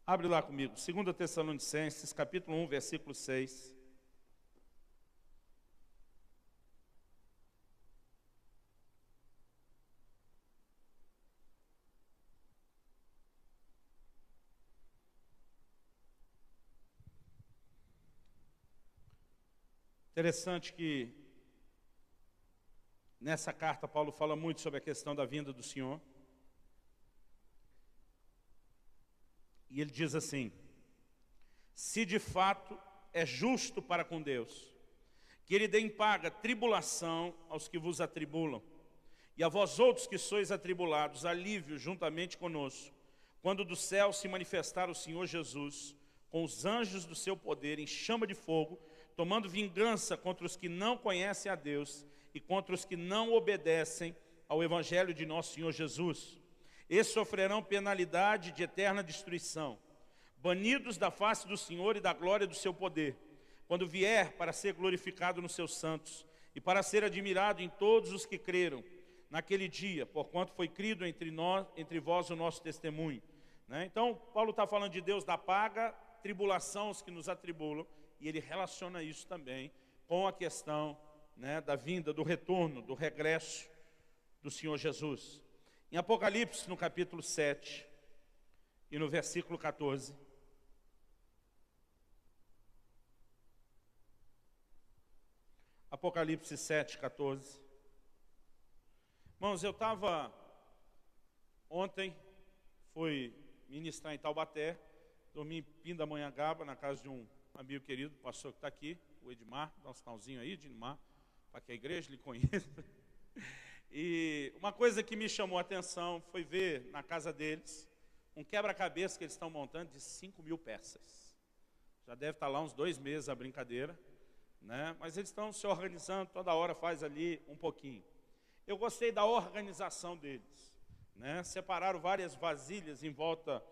Abre lá comigo, 2 Tessalonicenses, capítulo 1, versículo 6. Interessante que nessa carta Paulo fala muito sobre a questão da vinda do Senhor. E ele diz assim, se de fato é justo para com Deus, que ele dê em paga tribulação aos que vos atribulam, e a vós outros que sois atribulados, alívio juntamente conosco, quando do céu se manifestar o Senhor Jesus, com os anjos do seu poder em chama de fogo, tomando vingança contra os que não conhecem a Deus e contra os que não obedecem ao Evangelho de nosso Senhor Jesus. Esses sofrerão penalidade de eterna destruição, banidos da face do Senhor e da glória do seu poder, quando vier para ser glorificado nos seus santos e para ser admirado em todos os que creram naquele dia, porquanto foi crido entre vós o nosso testemunho. Né? Então, Paulo está falando de Deus da paga, tribulação aos que nos atribulam, e ele relaciona isso também com a questão, né, da vinda, do retorno, do regresso do Senhor Jesus. Em Apocalipse, no capítulo 7 e no versículo 14, Apocalipse 7, 14. Irmãos, eu estava Ontem fui ministrar em Taubaté, dormi em Pindamonhangaba, na casa de um amigo querido, pastor que está aqui, o Edmar, dá um sinalzinho aí, Edmar, para que a igreja lhe conheça. E uma coisa que me chamou a atenção foi ver na casa deles um quebra-cabeça que eles estão montando de 5.000 peças. Já deve estar lá uns 2 meses a brincadeira, né? Mas eles estão se organizando, toda hora faz ali um pouquinho. Eu gostei da organização deles, né? Separaram várias vasilhas em volta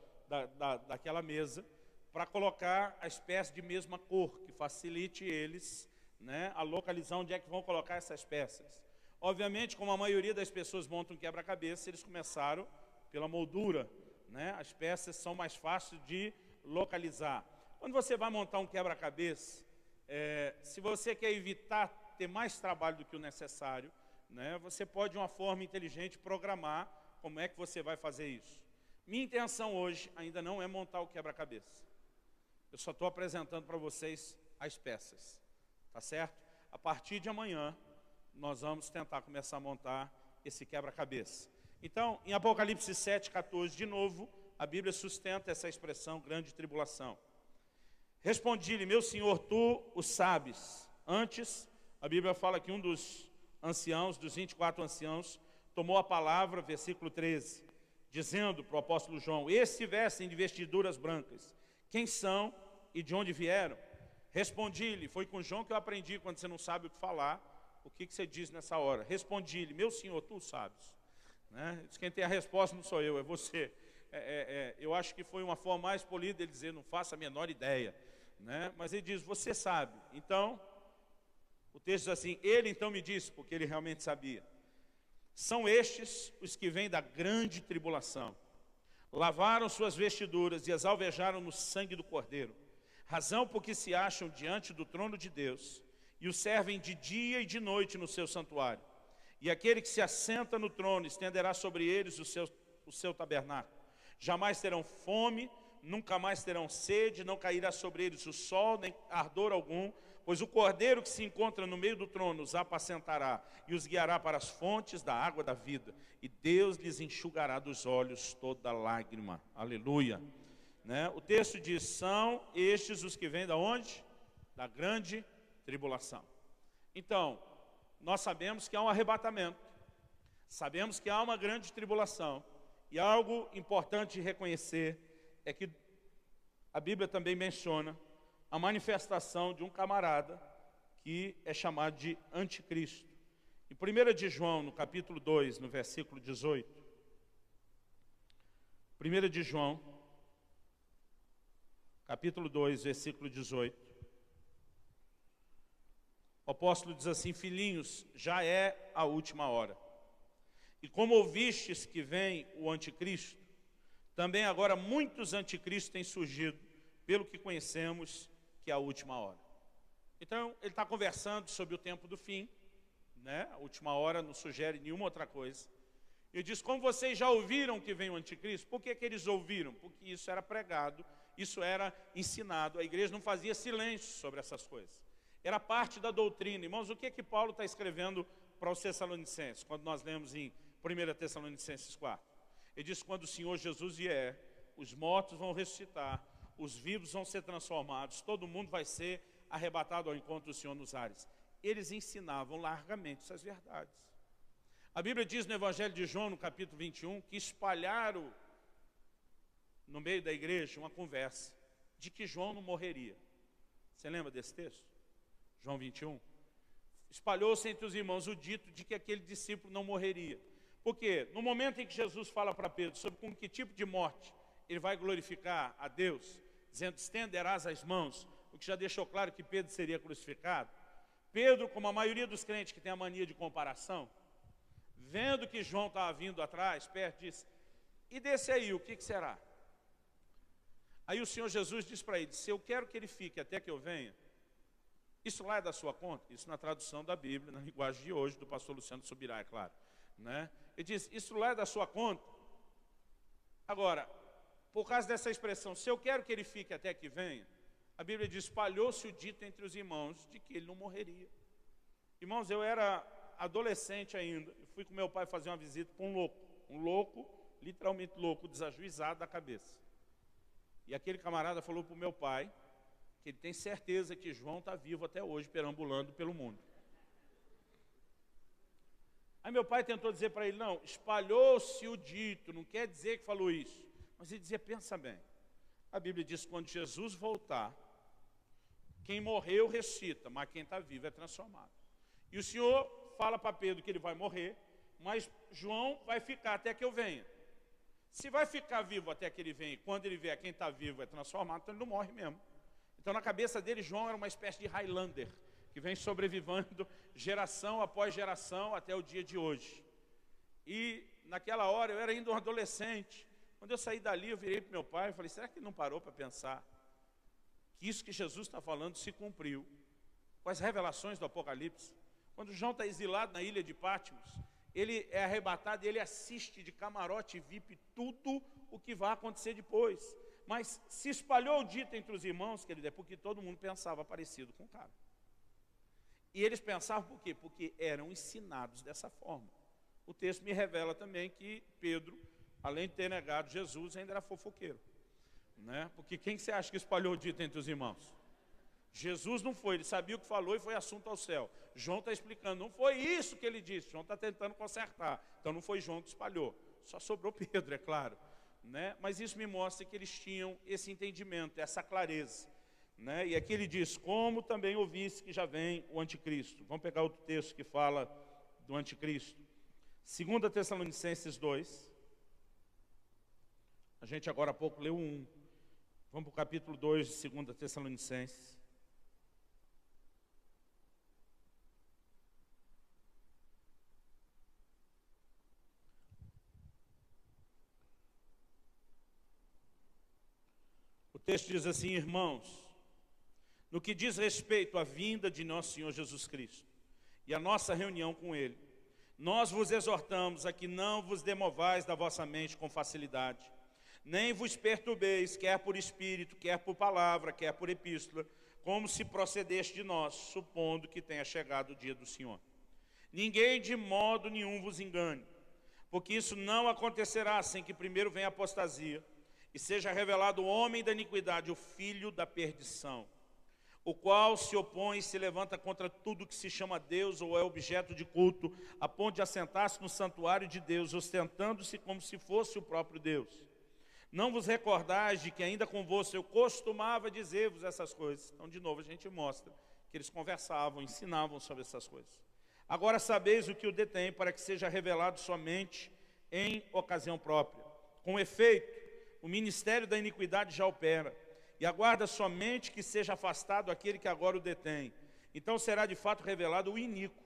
daquela mesa para colocar a espécie de mesma cor, que facilite eles, né, a localizar onde é que vão colocar essas peças. Obviamente, como a maioria das pessoas montam um quebra-cabeça, eles começaram pela moldura, né? As peças são mais fáceis de localizar. Quando você vai montar um quebra-cabeça, se você quer evitar ter mais trabalho do que o necessário, né, você pode, de uma forma inteligente, programar como é que você vai fazer isso. Minha intenção hoje ainda não é montar o quebra-cabeça. Eu só estou apresentando para vocês as peças, tá certo? A partir de amanhã, nós vamos tentar começar a montar esse quebra-cabeça. Então, em Apocalipse 7,14, de novo, a Bíblia sustenta essa expressão, grande tribulação. Respondi-lhe, meu Senhor, tu o sabes. Antes, a Bíblia fala que um dos anciãos, dos 24 anciãos, tomou a palavra, versículo 13, dizendo para o apóstolo João, estes vestem de vestiduras brancas, quem são e de onde vieram? Respondi-lhe, foi com João que eu aprendi, quando você não sabe o que falar, o que você diz nessa hora? Respondi-lhe, meu Senhor, tu sabes. Né? Quem tem a resposta não sou eu, é você. Eu acho que foi uma forma mais polida de dizer, não faço a menor ideia. Né? Mas ele diz, você sabe. Então, o texto diz assim, ele então me disse, porque ele realmente sabia. São estes os que vêm da grande tribulação. Lavaram suas vestiduras e as alvejaram no sangue do Cordeiro. Razão por que se acham diante do trono de Deus e o servem de dia e de noite no seu santuário. E aquele que se assenta no trono estenderá sobre eles o seu tabernáculo. Jamais terão fome, nunca mais terão sede, não cairá sobre eles o sol, nem ardor algum, pois o Cordeiro que se encontra no meio do trono os apacentará e os guiará para as fontes da água da vida. E Deus lhes enxugará dos olhos toda lágrima. Aleluia. Né? O texto diz, são estes os que vêm da onde? Da grande tribulação. Então, nós sabemos que há um arrebatamento, sabemos que há uma grande tribulação, e algo importante de reconhecer é que a Bíblia também menciona a manifestação de um camarada que é chamado de anticristo. Em 1 de João, no capítulo 2, no versículo 18, 1 de João, capítulo 2, versículo 18, o apóstolo diz assim, filhinhos, já é a última hora. E como ouvistes que vem o anticristo, também agora muitos anticristos têm surgido, pelo que conhecemos que é a última hora. Então, ele está conversando sobre o tempo do fim, né? A última hora não sugere nenhuma outra coisa. Ele diz, como vocês já ouviram que vem o anticristo, por que que eles ouviram? Porque isso era pregado, isso era ensinado, a igreja não fazia silêncio sobre essas coisas. Era parte da doutrina. Irmãos, o que que Paulo está escrevendo para os Tessalonicenses, quando nós lemos em 1 Tessalonicenses 4? Ele diz, quando o Senhor Jesus vier, os mortos vão ressuscitar, os vivos vão ser transformados, todo mundo vai ser arrebatado ao encontro do Senhor nos ares. Eles ensinavam largamente essas verdades. A Bíblia diz no Evangelho de João, no capítulo 21, que espalharam no meio da igreja uma conversa de que João não morreria. Você lembra desse texto? João 21. Espalhou-se entre os irmãos o dito de que aquele discípulo não morreria. Porque no momento em que Jesus fala para Pedro sobre com que tipo de morte ele vai glorificar a Deus, dizendo, estenderás as mãos, o que já deixou claro que Pedro seria crucificado, Pedro, como a maioria dos crentes que tem a mania de comparação, vendo que João estava vindo atrás, perto, disse, e desse aí, o que será? Aí o Senhor Jesus diz para ele, se eu quero que ele fique até que eu venha, isso lá é da sua conta? Isso na tradução da Bíblia, na linguagem de hoje, do pastor Luciano Subirá, é claro. Né? Ele diz, isso lá é da sua conta? Agora, por causa dessa expressão, se eu quero que ele fique até que venha, a Bíblia diz, espalhou-se o dito entre os irmãos de que ele não morreria. Irmãos, eu era adolescente ainda, eu fui com meu pai fazer uma visita para um louco literalmente louco, desajuizado da cabeça. E aquele camarada falou para o meu pai que ele tem certeza que João está vivo até hoje, perambulando pelo mundo. Aí meu pai tentou dizer para ele, não, espalhou-se o dito, não quer dizer que falou isso. Mas ele dizia, pensa bem, a Bíblia diz que quando Jesus voltar, quem morreu ressuscita, mas quem está vivo é transformado. E o Senhor fala para Pedro que ele vai morrer, mas João vai ficar até que eu venha. Se vai ficar vivo até que ele venha, e quando ele vier quem está vivo é transformado, então ele não morre mesmo. Então na cabeça dele, João era uma espécie de Highlander, que vem sobrevivendo geração após geração até o dia de hoje. E naquela hora, eu era ainda um adolescente. Quando eu saí dali, eu virei para meu pai e falei, será que ele não parou para pensar que isso que Jesus está falando se cumpriu com as revelações do Apocalipse? Quando João está exilado na ilha de Patmos, ele é arrebatado e ele assiste de camarote VIP tudo o que vai acontecer depois. Mas se espalhou o dito entre os irmãos, querido, é porque todo mundo pensava parecido com o cara. E eles pensavam por quê? Porque eram ensinados dessa forma. O texto me revela também que Pedro, além de ter negado Jesus, ainda era fofoqueiro. Né? Porque quem você acha que espalhou o dito entre os irmãos? Jesus não foi, ele sabia o que falou e foi assunto ao céu. João está explicando, não foi isso que ele disse, João está tentando consertar. Então não foi João que espalhou, só sobrou Pedro, é claro. Né? Mas isso me mostra que eles tinham esse entendimento, essa clareza. Né? E aqui ele diz, como também ouviste que já vem o anticristo. Vamos pegar outro texto que fala do anticristo. 2 Tessalonicenses 2. A gente agora há pouco leu 1. Vamos para o capítulo 2 de 2 Tessalonicenses. O texto diz assim, irmãos, no que diz respeito à vinda de nosso Senhor Jesus Cristo e a nossa reunião com Ele, nós vos exortamos a que não vos demovais da vossa mente com facilidade, nem vos perturbeis, quer por espírito, quer por palavra, quer por epístola, como se procedeste de nós, supondo que tenha chegado o dia do Senhor. Ninguém de modo nenhum vos engane, porque isso não acontecerá sem que primeiro venha a apostasia, e seja revelado o homem da iniquidade, o filho da perdição, o qual se opõe e se levanta contra tudo que se chama Deus ou é objeto de culto, a ponto de assentar-se no santuário de Deus, ostentando-se como se fosse o próprio Deus. Não vos recordais de que ainda convosco eu costumava dizer-vos essas coisas. Então, de novo, a gente mostra que eles conversavam, ensinavam sobre essas coisas. Agora sabeis o que o detém, para que seja revelado somente em ocasião própria. Com efeito, o ministério da iniquidade já opera, e aguarda somente que seja afastado aquele que agora o detém. Então será de fato revelado o iníquo,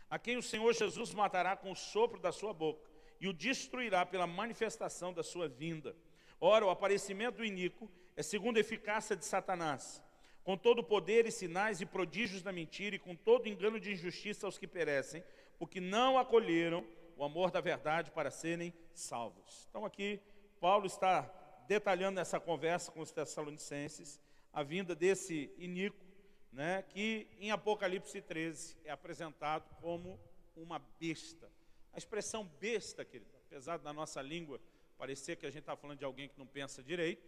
a quem o Senhor Jesus matará com o sopro da sua boca, e o destruirá pela manifestação da sua vinda. Ora, o aparecimento do iníquo é segundo a eficácia de Satanás, com todo o poder e sinais e prodígios da mentira, e com todo engano de injustiça aos que perecem, porque não acolheram o amor da verdade para serem salvos. Então aqui, Paulo está detalhando essa conversa com os Tessalonicenses, a vinda desse iníquo, né, que em Apocalipse 13 é apresentado como uma besta. A expressão besta, querido, apesar da nossa língua parecer que a gente está falando de alguém que não pensa direito,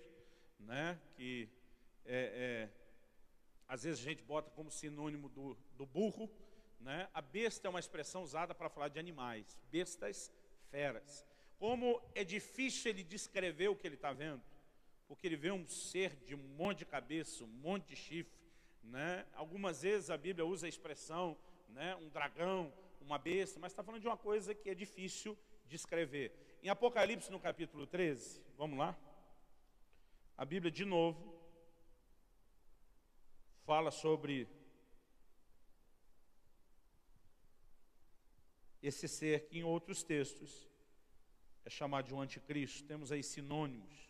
né, que às vezes a gente bota como sinônimo do burro, né, a besta é uma expressão usada para falar de animais, bestas, feras. Como é difícil ele descrever o que ele está vendo, porque ele vê um ser de um monte de cabeça, um monte de chifre, né? Algumas vezes a Bíblia usa a expressão, né, um dragão, uma besta, mas está falando de uma coisa que é difícil descrever. Em Apocalipse, no capítulo 13, vamos lá, a Bíblia de novo fala sobre esse ser que em outros textos é chamado de um anticristo. Temos aí sinônimos,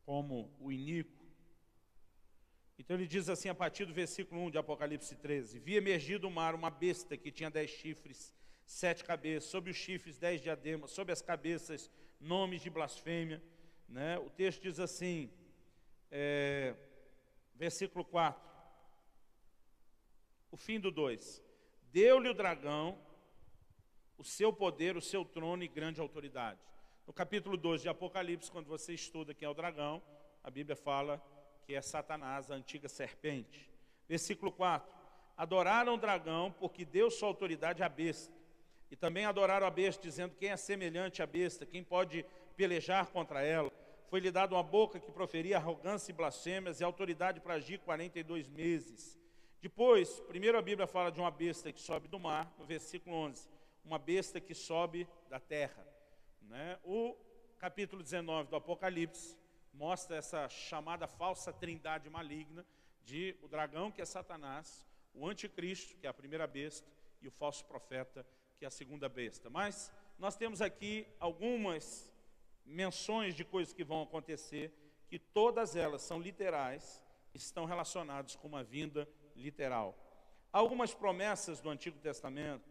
como o iníquo. Então ele diz assim, a partir do versículo 1 de Apocalipse 13, vi emergir do mar uma besta que tinha 10 chifres, 7 cabeças, sobre os chifres 10 diademas, sobre as cabeças nomes de blasfêmia. Né? O texto diz assim, versículo 4, o fim do 2, deu-lhe o dragão o seu poder, o seu trono e grande autoridade. No capítulo 12 de Apocalipse, quando você estuda quem é o dragão, a Bíblia fala que é Satanás, a antiga serpente. Versículo 4. Adoraram o dragão porque deu sua autoridade à besta. E também adoraram a besta, dizendo: quem é semelhante à besta, quem pode pelejar contra ela? Foi-lhe dado uma boca que proferia arrogância e blasfêmias e autoridade para agir 42 meses. Depois, primeiro a Bíblia fala de uma besta que sobe do mar, no versículo 11. Uma besta que sobe da terra. O capítulo 19 do Apocalipse mostra essa chamada falsa trindade maligna de o dragão, que é Satanás, o anticristo, que é a primeira besta, e o falso profeta, que é a segunda besta. Mas nós temos aqui algumas menções de coisas que vão acontecer, que todas elas são literais, estão relacionadas com uma vinda literal. Há algumas promessas do Antigo Testamento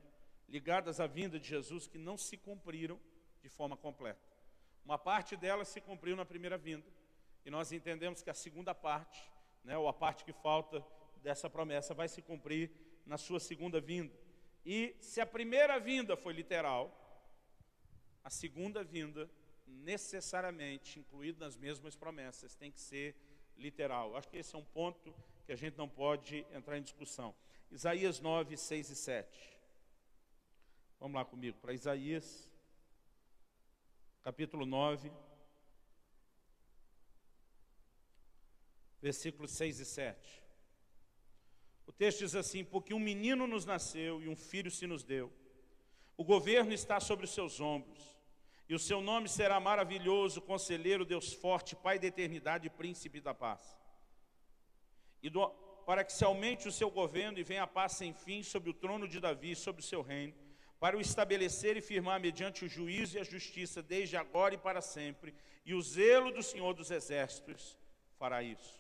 ligadas à vinda de Jesus que não se cumpriram de forma completa. Uma parte delas se cumpriu na primeira vinda, e nós entendemos que a segunda parte, ou a parte que falta dessa promessa, vai se cumprir na sua segunda vinda. E se a primeira vinda foi literal, a segunda vinda, necessariamente, incluída nas mesmas promessas, tem que ser literal. Acho que esse é um ponto que a gente não pode entrar em discussão. Isaías 9, 6 e 7. Vamos lá comigo para Isaías, capítulo 9, versículos 6 e 7. O texto diz assim: porque um menino nos nasceu e um filho se nos deu. O governo está sobre os seus ombros, e o seu nome será maravilhoso, conselheiro, Deus forte, Pai da eternidade e príncipe da paz. Para que se aumente o seu governo e venha a paz sem fim sobre o trono de Davi e sobre o seu reino, para o estabelecer e firmar mediante o juízo e a justiça, desde agora e para sempre, e o zelo do Senhor dos Exércitos fará isso.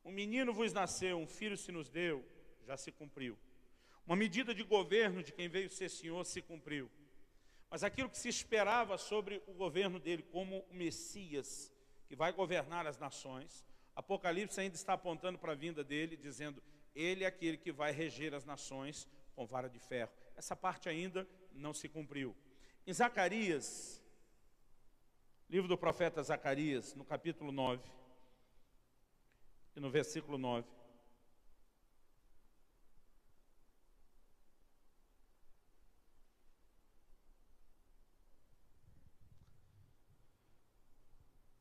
Um menino vos nasceu, um filho se nos deu, já se cumpriu. Uma medida de governo de quem veio ser Senhor se cumpriu. Mas aquilo que se esperava sobre o governo dele como o Messias, que vai governar as nações, Apocalipse ainda está apontando para a vinda dele, dizendo: ele é aquele que vai reger as nações com vara de ferro. Essa parte ainda não se cumpriu. Em Zacarias, livro do profeta Zacarias, no capítulo 9, e no versículo 9.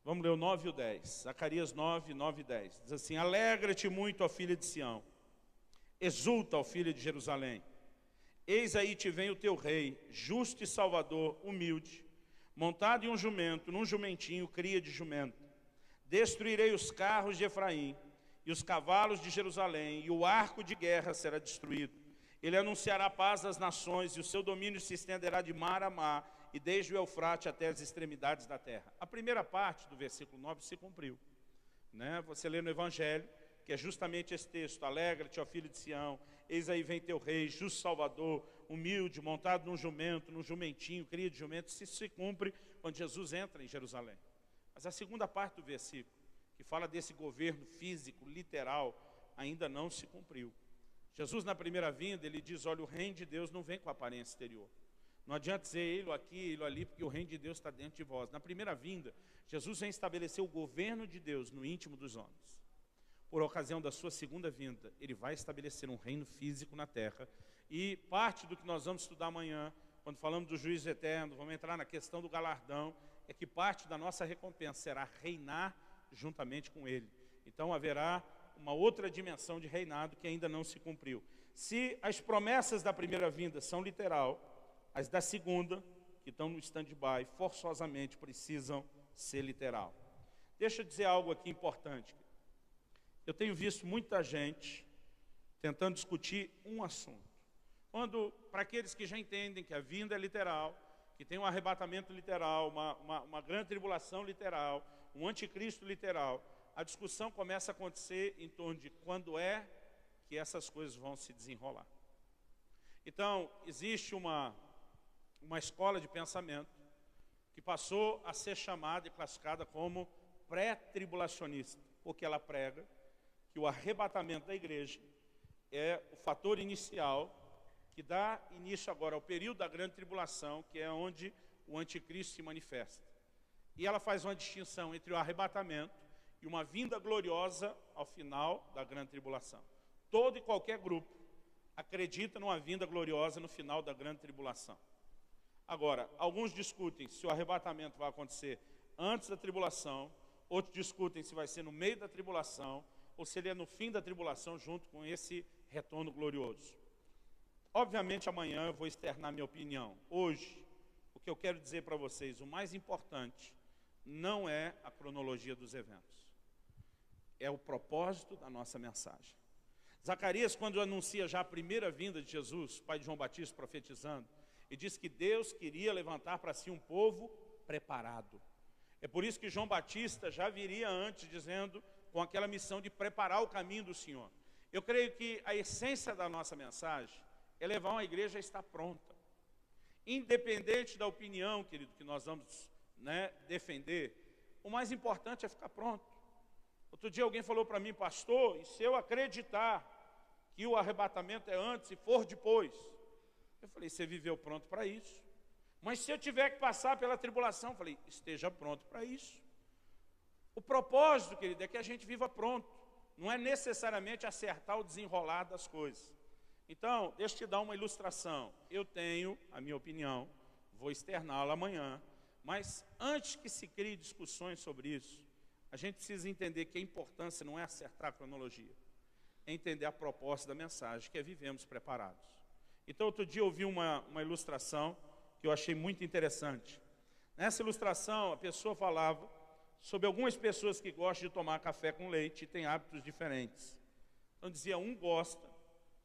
Vamos ler o 9 e o 10. Zacarias 9, 9 e 10. Diz assim: alegra-te muito, ó filha de Sião. Exulta, ó filha de Jerusalém. Eis aí te vem o teu rei, justo e salvador, humilde, montado em um jumento, num jumentinho, cria de jumento. Destruirei os carros de Efraim e os cavalos de Jerusalém, e o arco de guerra será destruído. Ele anunciará paz às nações, e o seu domínio se estenderá de mar a mar, e desde o Eufrate até as extremidades da terra. A primeira parte do versículo 9 se cumpriu. Você lê no Evangelho, que é justamente esse texto: alegra-te, ó filho de Sião, eis aí vem teu rei, justo salvador, humilde, montado num jumento, num jumentinho, cria de jumento. Isso se cumpre quando Jesus entra em Jerusalém. Mas a segunda parte do versículo, que fala desse governo físico, literal, ainda não se cumpriu. Jesus, na primeira vinda, ele diz: olha, o reino de Deus não vem com aparência exterior. Não adianta dizer ele aqui, ele ali, porque o reino de Deus está dentro de vós. Na primeira vinda, Jesus vem estabelecer o governo de Deus no íntimo dos homens. Por ocasião da sua segunda vinda, ele vai estabelecer um reino físico na terra. E parte do que nós vamos estudar amanhã, quando falamos do juízo eterno, vamos entrar na questão do galardão, é que parte da nossa recompensa será reinar juntamente com ele. Então haverá uma outra dimensão de reinado que ainda não se cumpriu. Se as promessas da primeira vinda são literal, as da segunda, que estão no stand-by, forçosamente precisam ser literal. Deixa eu dizer algo aqui importante. Eu tenho visto muita gente tentando discutir um assunto. Para aqueles que já entendem que a vinda é literal, que tem um arrebatamento literal, uma grande tribulação literal, um anticristo literal, a discussão começa a acontecer em torno de quando é que essas coisas vão se desenrolar. Então, existe uma escola de pensamento que passou a ser chamada e classificada como pré-tribulacionista, porque ela prega que o arrebatamento da igreja é o fator inicial que dá início agora ao período da grande tribulação, que é onde o anticristo se manifesta. E ela faz uma distinção entre o arrebatamento e uma vinda gloriosa ao final da grande tribulação. Todo e qualquer grupo acredita numa vinda gloriosa no final da grande tribulação. Agora, alguns discutem se o arrebatamento vai acontecer antes da tribulação, outros discutem se vai ser no meio da tribulação, ou se ele é no fim da tribulação, junto com esse retorno glorioso. Obviamente, amanhã eu vou externar minha opinião. Hoje, o que eu quero dizer para vocês, o mais importante, não é a cronologia dos eventos. É o propósito da nossa mensagem. Zacarias, quando anuncia já a primeira vinda de Jesus, pai de João Batista profetizando, e diz que Deus queria levantar para si um povo preparado. É por isso que João Batista já viria antes, dizendo, com aquela missão de preparar o caminho do Senhor. Eu creio que a essência da nossa mensagem é levar uma igreja a estar pronta. Independente da opinião, querido, que nós vamos defender, o mais importante é ficar pronto. Outro dia alguém falou para mim, pastor, e se eu acreditar que o arrebatamento é antes e for depois? Eu falei, você viveu pronto para isso. Mas se eu tiver que passar pela tribulação, eu falei, esteja pronto para isso. O propósito, querido, é que a gente viva pronto. Não é necessariamente acertar o desenrolar das coisas. Então, deixa eu te dar uma ilustração. Eu tenho a minha opinião, vou externá-la amanhã, mas antes que se crie discussões sobre isso, a gente precisa entender que a importância não é acertar a cronologia, é entender a proposta da mensagem, que é vivemos preparados. Então, outro dia eu ouvi uma ilustração que eu achei muito interessante. Nessa ilustração, a pessoa falava sobre algumas pessoas que gostam de tomar café com leite e têm hábitos diferentes. Então, dizia, um gosta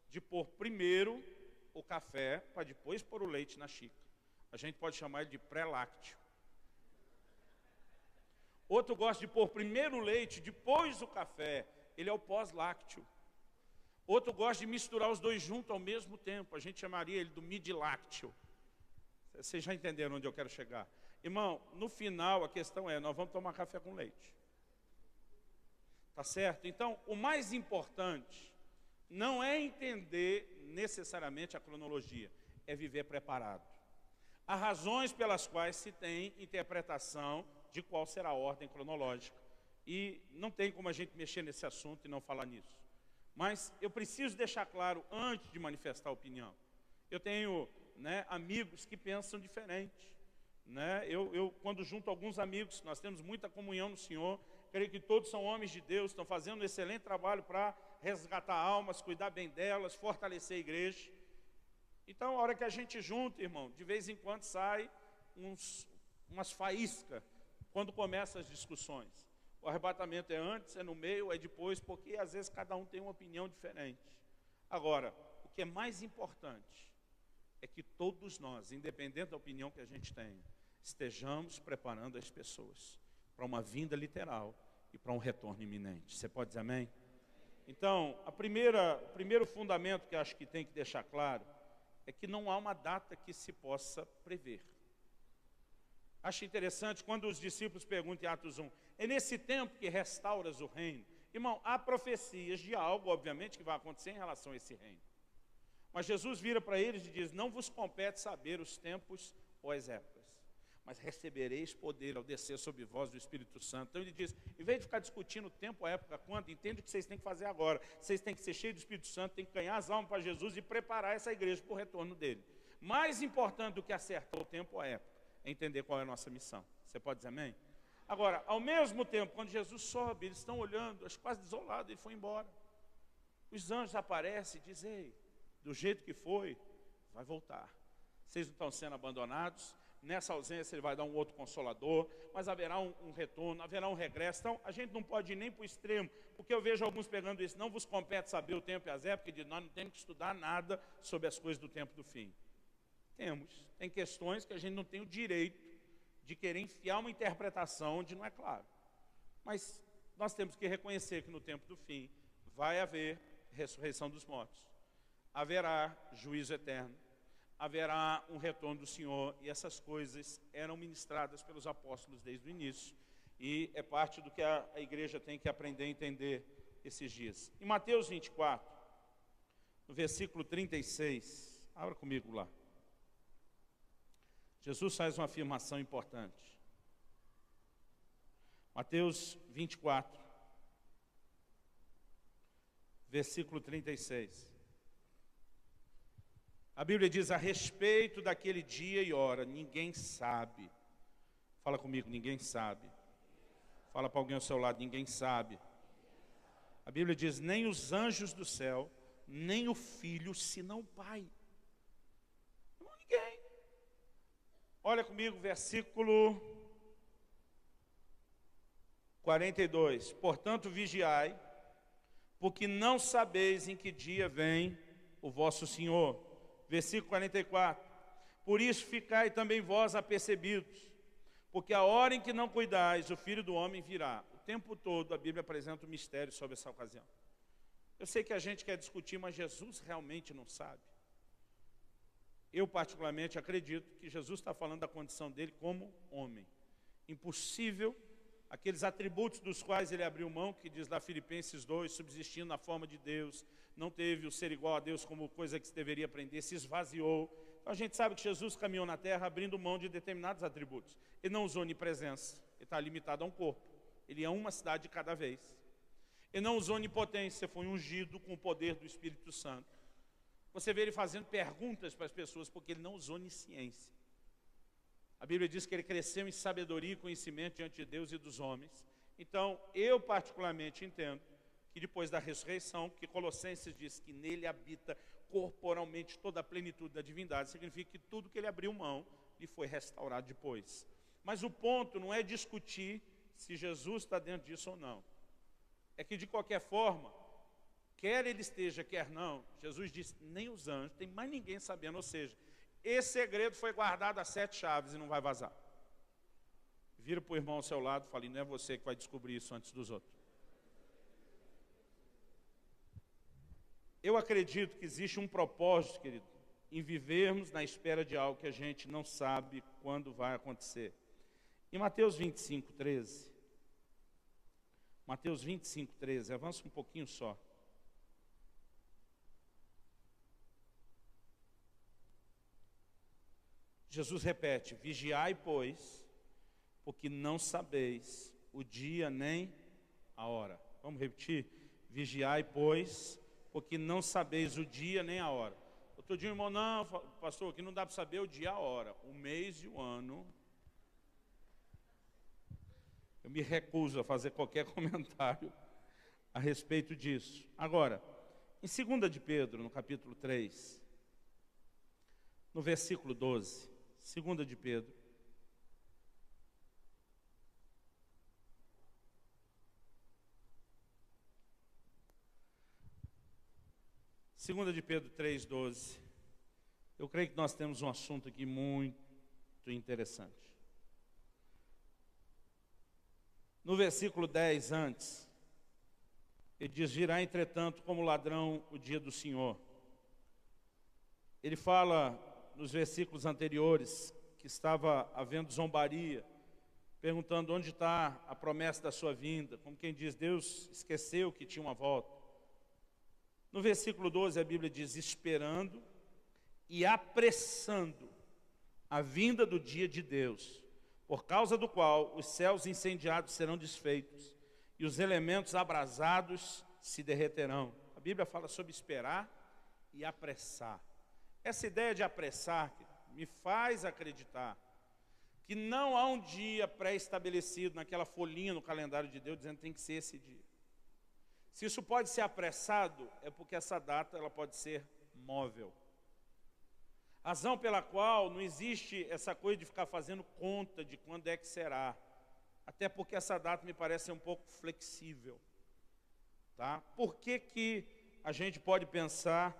de pôr primeiro o café para depois pôr o leite na xícara. A gente pode chamar ele de pré-lácteo. Outro gosta de pôr primeiro o leite, depois o café. Ele é o pós-lácteo. Outro gosta de misturar os dois juntos ao mesmo tempo. A gente chamaria ele do mid-lácteo. Vocês já entenderam onde eu quero chegar? Irmão, no final a questão é, nós vamos tomar café com leite. Tá certo? Então, o mais importante não é entender necessariamente a cronologia, é viver preparado. Há razões pelas quais se tem interpretação de qual será a ordem cronológica. E não tem como a gente mexer nesse assunto e não falar nisso. Mas eu preciso deixar claro, antes de manifestar a opinião, eu tenho amigos que pensam diferente. Eu, quando junto alguns amigos, nós temos muita comunhão no Senhor, creio que todos são homens de Deus, estão fazendo um excelente trabalho para resgatar almas, cuidar bem delas, fortalecer a igreja. Então, a hora que a gente junta, irmão, de vez em quando sai umas faíscas, quando começam as discussões. O arrebatamento é antes, é no meio, é depois, porque às vezes cada um tem uma opinião diferente. Agora, o que é mais importante é que todos nós, independente da opinião que a gente tenha, estejamos preparando as pessoas para uma vinda literal e para um retorno iminente. Você pode dizer amém? Então, o primeiro fundamento que acho que tem que deixar claro é que não há uma data que se possa prever. Acho interessante quando os discípulos perguntam em Atos 1, é nesse tempo que restauras o reino? Irmão, há profecias de algo, obviamente, que vai acontecer em relação a esse reino. Mas Jesus vira para eles e diz, não vos compete saber os tempos ou as épocas, mas recebereis poder ao descer sobre vós do Espírito Santo. Então ele diz, em vez de ficar discutindo o tempo, a época, quando, entende o que vocês têm que fazer agora. Vocês têm que ser cheios do Espírito Santo, têm que ganhar as almas para Jesus e preparar essa igreja para o retorno dele. Mais importante do que acertar o tempo ou a época, é entender qual é a nossa missão. Você pode dizer amém? Agora, ao mesmo tempo, quando Jesus sobe, eles estão olhando, acho quase desolados, ele foi embora. Os anjos aparecem e dizem, ei, do jeito que foi, vai voltar. Vocês não estão sendo abandonados, nessa ausência ele vai dar um outro consolador, mas haverá um retorno, haverá um regresso. Então, a gente não pode ir nem para o extremo, porque eu vejo alguns pegando isso, não vos compete saber o tempo e as épocas, e dizem, nós não temos que estudar nada sobre as coisas do tempo do fim. Tem questões que a gente não tem o direito de querer enfiar uma interpretação onde não é claro. Mas nós temos que reconhecer que no tempo do fim vai haver ressurreição dos mortos. Haverá juízo eterno, haverá um retorno do Senhor, e essas coisas eram ministradas pelos apóstolos desde o início, e é parte do que a igreja tem que aprender a entender esses dias. Em Mateus 24, no versículo 36, Abra comigo lá. Jesus faz uma afirmação importante. Mateus 24, versículo 36. A Bíblia diz: a respeito daquele dia e hora, ninguém sabe. Fala comigo, ninguém sabe. Fala para alguém ao seu lado, ninguém sabe. A Bíblia diz: nem os anjos do céu, nem o Filho, senão o Pai. Não, ninguém. Olha comigo, versículo 42. Portanto, vigiai, porque não sabeis em que dia vem o vosso Senhor. Versículo 44. Por isso ficai também vós apercebidos, porque a hora em que não cuidais, o Filho do Homem virá. O tempo todo a Bíblia apresenta um mistério sobre essa ocasião. Eu sei que a gente quer discutir, mas Jesus realmente não sabe. Eu particularmente acredito que Jesus está falando da condição dele como homem. Impossível, aqueles atributos dos quais ele abriu mão, que diz lá Filipenses 2, subsistindo na forma de Deus, não teve o ser igual a Deus como coisa que se deveria aprender, se esvaziou. Então a gente sabe que Jesus caminhou na terra abrindo mão de determinados atributos. Ele não usou onipresença, ele está limitado a um corpo. Ele é uma cidade de cada vez. Ele não usou onipotência, foi ungido com o poder do Espírito Santo. Você vê ele fazendo perguntas para as pessoas, porque ele não usou onisciência. A Bíblia diz que ele cresceu em sabedoria e conhecimento diante de Deus e dos homens. Então, eu particularmente entendo que depois da ressurreição, que Colossenses diz que nele habita corporalmente toda a plenitude da divindade, significa que tudo que ele abriu mão lhe foi restaurado depois. Mas o ponto não é discutir se Jesus está dentro disso ou não. É que de qualquer forma, quer ele esteja, quer não, Jesus disse, nem os anjos, tem mais ninguém sabendo, ou seja, esse segredo foi guardado a 7 chaves e não vai vazar. Vira para o irmão ao seu lado e fala, não é você que vai descobrir isso antes dos outros. Eu acredito que existe um propósito, querido, em vivermos na espera de algo que a gente não sabe quando vai acontecer. Em Mateus 25, 13, Mateus 25, 13, avança um pouquinho só. Jesus repete, vigiai, pois, porque não sabeis o dia nem a hora. Vamos repetir? Vigiai, pois, porque não sabeis o dia nem a hora. Outro dia, irmão, não, pastor, aqui não dá para saber o dia e a hora, o mês e o ano. Eu me recuso a fazer qualquer comentário a respeito disso. Agora, em 2 de Pedro, no capítulo 3, no versículo 12, 2 de Pedro, Segunda de Pedro 3,12. Eu creio que nós temos um assunto aqui muito interessante. No versículo 10 antes, ele diz, virá entretanto como ladrão o dia do Senhor. Ele fala nos versículos anteriores que estava havendo zombaria, perguntando onde está a promessa da sua vinda, como quem diz, Deus esqueceu que tinha uma volta. No versículo 12 a Bíblia diz, esperando e apressando a vinda do dia de Deus, por causa do qual os céus incendiados serão desfeitos e os elementos abrasados se derreterão. A Bíblia fala sobre esperar e apressar. Essa ideia de apressar me faz acreditar que não há um dia pré-estabelecido naquela folhinha no calendário de Deus dizendo que tem que ser esse dia. Se isso pode ser apressado, é porque essa data ela pode ser móvel. Razão pela qual não existe essa coisa de ficar fazendo conta de quando é que será. Até porque essa data me parece ser um pouco flexível. Tá? Por que a gente pode pensar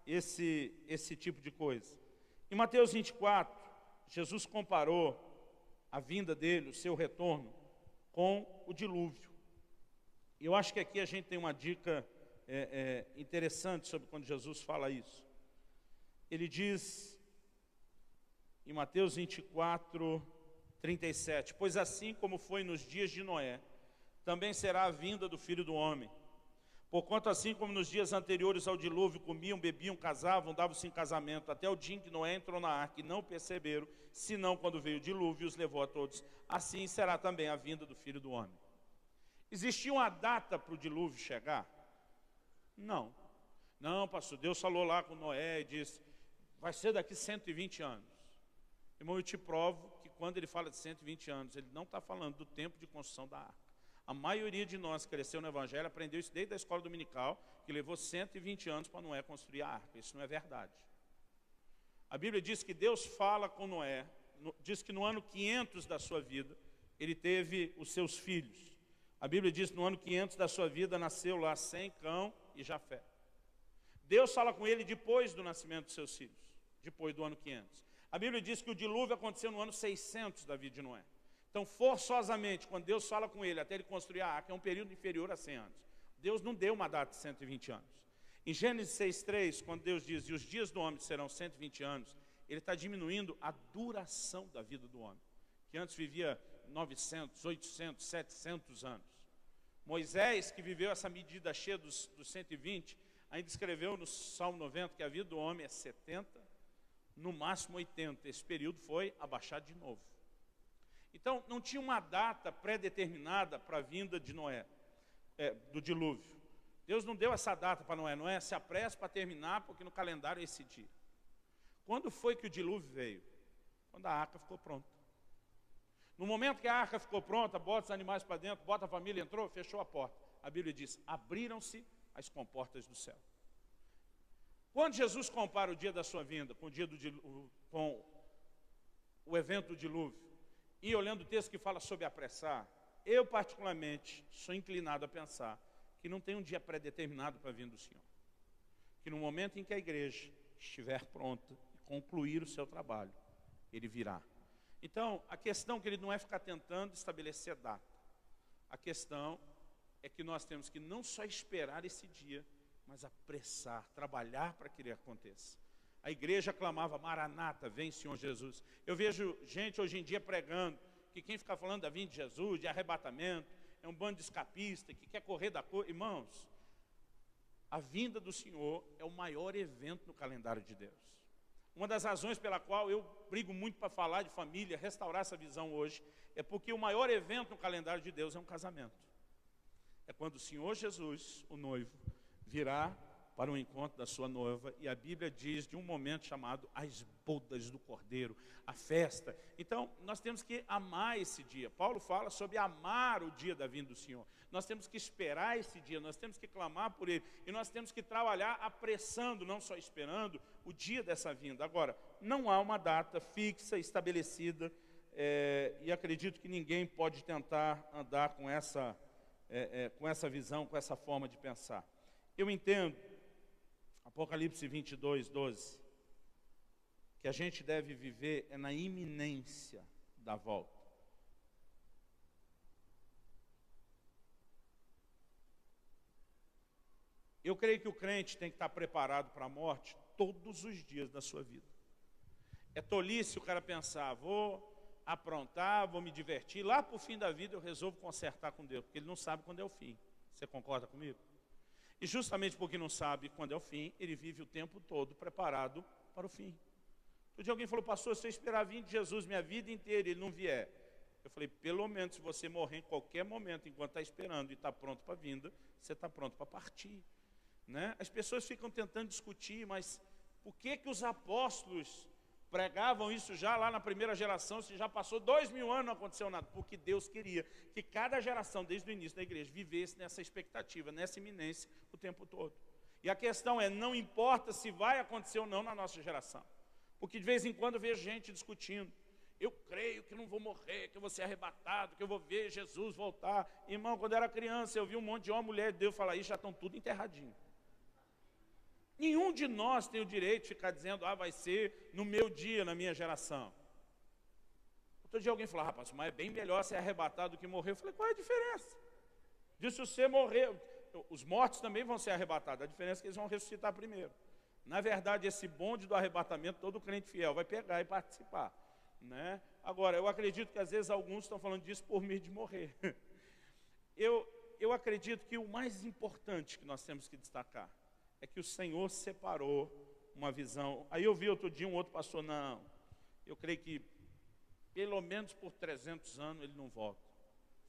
esse tipo de coisa? Em Mateus 24, Jesus comparou a vinda dele, o seu retorno, com o dilúvio. Eu acho que aqui a gente tem uma dica interessante sobre quando Jesus fala isso. Ele diz, em Mateus 24, 37, pois assim como foi nos dias de Noé, também será a vinda do Filho do Homem. Porquanto assim como nos dias anteriores ao dilúvio comiam, bebiam, casavam, davam-se em casamento, até o dia em que Noé entrou na arca e não o perceberam, senão quando veio o dilúvio e os levou a todos, assim será também a vinda do Filho do Homem. Existia uma data para o dilúvio chegar? Não. Não, pastor, Deus falou lá com Noé e disse, vai ser daqui 120 anos. Irmão, eu te provo que quando ele fala de 120 anos, ele não está falando do tempo de construção da arca. A maioria de nós que cresceu no Evangelho aprendeu isso desde a escola dominical, que levou 120 anos para Noé construir a arca. Isso não é verdade. A Bíblia diz que Deus fala com Noé, diz que no ano 500 da sua vida, ele teve os seus filhos. A Bíblia diz que no ano 500 da sua vida nasceu lá Sem, Cão e Jafé. Deus fala com ele depois do nascimento dos seus filhos, depois do ano 500. A Bíblia diz que o dilúvio aconteceu no ano 600 da vida de Noé. Então, forçosamente, quando Deus fala com ele até ele construir a arca, é um período inferior a 100 anos. Deus não deu uma data de 120 anos. Em Gênesis 6,3, quando Deus diz, e os dias do homem serão 120 anos, ele está diminuindo a duração da vida do homem, que antes vivia 900, 800, 700 anos. Moisés, que viveu essa medida cheia dos 120, ainda escreveu no Salmo 90 que a vida do homem é 70, no máximo 80. Esse período foi abaixado de novo. Então, não tinha uma data pré-determinada para a vinda de Noé, do dilúvio. Deus não deu essa data para Noé. Noé se apressa para terminar, porque no calendário é esse dia. Quando foi que o dilúvio veio? Quando a arca ficou pronta. No momento que a arca ficou pronta, bota os animais para dentro, bota a família, entrou, fechou a porta. A Bíblia diz, abriram-se as comportas do céu. Quando Jesus compara o dia da sua vinda com o evento do dilúvio, e olhando o texto que fala sobre apressar, eu particularmente sou inclinado a pensar que não tem um dia pré-determinado para a vinda do Senhor. Que no momento em que a igreja estiver pronta e concluir o seu trabalho, ele virá. Então, a questão, querido, não é ficar tentando estabelecer data. A questão é que nós temos que não só esperar esse dia, mas apressar, trabalhar para que ele aconteça. A igreja clamava, Maranata, vem Senhor Jesus. Eu vejo gente hoje em dia pregando que quem fica falando da vinda de Jesus, de arrebatamento, é um bando de escapista que quer correr da cor. Irmãos, a vinda do Senhor é o maior evento no calendário de Deus. Uma das razões pela qual eu brigo muito para falar de família, restaurar essa visão hoje, é porque o maior evento no calendário de Deus é um casamento. É quando o Senhor Jesus, o noivo, virá para o encontro da sua noiva, e a Bíblia diz de um momento chamado as bodas do Cordeiro, a festa. Então, nós temos que amar esse dia. Paulo fala sobre amar o dia da vinda do Senhor. Nós temos que esperar esse dia, nós temos que clamar por ele, e nós temos que trabalhar apressando, não só esperando, o dia dessa vinda. Agora, não há uma data fixa, estabelecida, e acredito que ninguém pode tentar andar com essa visão, com essa forma de pensar. Eu entendo, Apocalipse 22, 12, que a gente deve viver na iminência da volta. Eu creio que o crente tem que estar preparado para a morte todos os dias da sua vida. É tolice o cara pensar, vou aprontar, vou me divertir, lá para o fim da vida eu resolvo consertar com Deus, porque ele não sabe quando é o fim. Você concorda comigo? E justamente porque não sabe quando é o fim, ele vive o tempo todo preparado para o fim. Outro dia alguém falou, pastor, se eu esperar vir de Jesus minha vida inteira e ele não vier. Eu falei, pelo menos se você morrer em qualquer momento, enquanto está esperando e está pronto para a vinda, você está pronto para partir. Né? As pessoas ficam tentando discutir, mas por que os apóstolos pregavam isso já lá na primeira geração, se já passou 2000 anos não aconteceu nada? Porque Deus queria que cada geração, desde o início da igreja, vivesse nessa expectativa, nessa iminência o tempo todo. E a questão é, não importa se vai acontecer ou não na nossa geração. Porque de vez em quando eu vejo gente discutindo, eu creio que não vou morrer, que eu vou ser arrebatado, que eu vou ver Jesus voltar. Irmão, quando eu era criança, eu vi um monte de homem, mulher de Deus falar isso, já estão tudo enterradinho. Nenhum de nós tem o direito de ficar dizendo, vai ser no meu dia, na minha geração. Outro dia alguém falou, rapaz, mas é bem melhor ser arrebatado do que morrer. Eu falei, qual é a diferença? Diz, se você morrer, os mortos também vão ser arrebatados, a diferença é que eles vão ressuscitar primeiro. Na verdade, esse bonde do arrebatamento, todo crente fiel vai pegar e participar. Né? Agora, eu acredito que às vezes alguns estão falando disso por medo de morrer. eu acredito que o mais importante que nós temos que destacar é que o Senhor separou uma visão. Aí eu vi outro dia um outro pastor, não, eu creio que pelo menos por 300 anos ele não volta.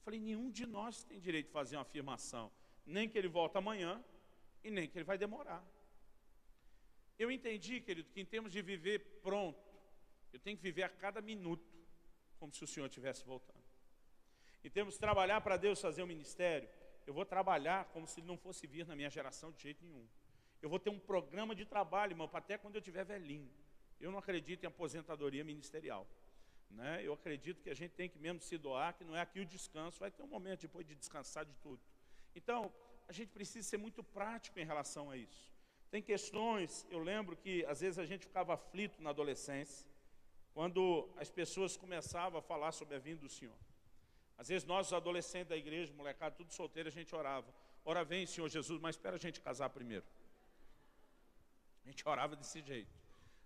Falei, nenhum de nós tem direito de fazer uma afirmação, nem que ele volta amanhã e nem que ele vai demorar. Eu entendi, querido, que em termos de viver pronto, eu tenho que viver a cada minuto como se o Senhor estivesse voltando. Em termos de trabalhar para Deus, fazer um ministério, eu vou trabalhar como se ele não fosse vir na minha geração de jeito nenhum. Eu vou ter um programa de trabalho, irmão, até quando eu estiver velhinho. Eu não acredito em aposentadoria ministerial, né? Eu acredito que a gente tem que mesmo se doar, que não é aqui o descanso, vai ter um momento depois de descansar de tudo. Então, a gente precisa ser muito prático em relação a isso. Tem questões, eu lembro que às vezes a gente ficava aflito na adolescência, quando as pessoas começavam a falar sobre a vinda do Senhor. Às vezes nós, os adolescentes da igreja, molecada, tudo solteiro, a gente orava. Ora vem, Senhor Jesus, mas espera a gente casar primeiro. A gente orava desse jeito,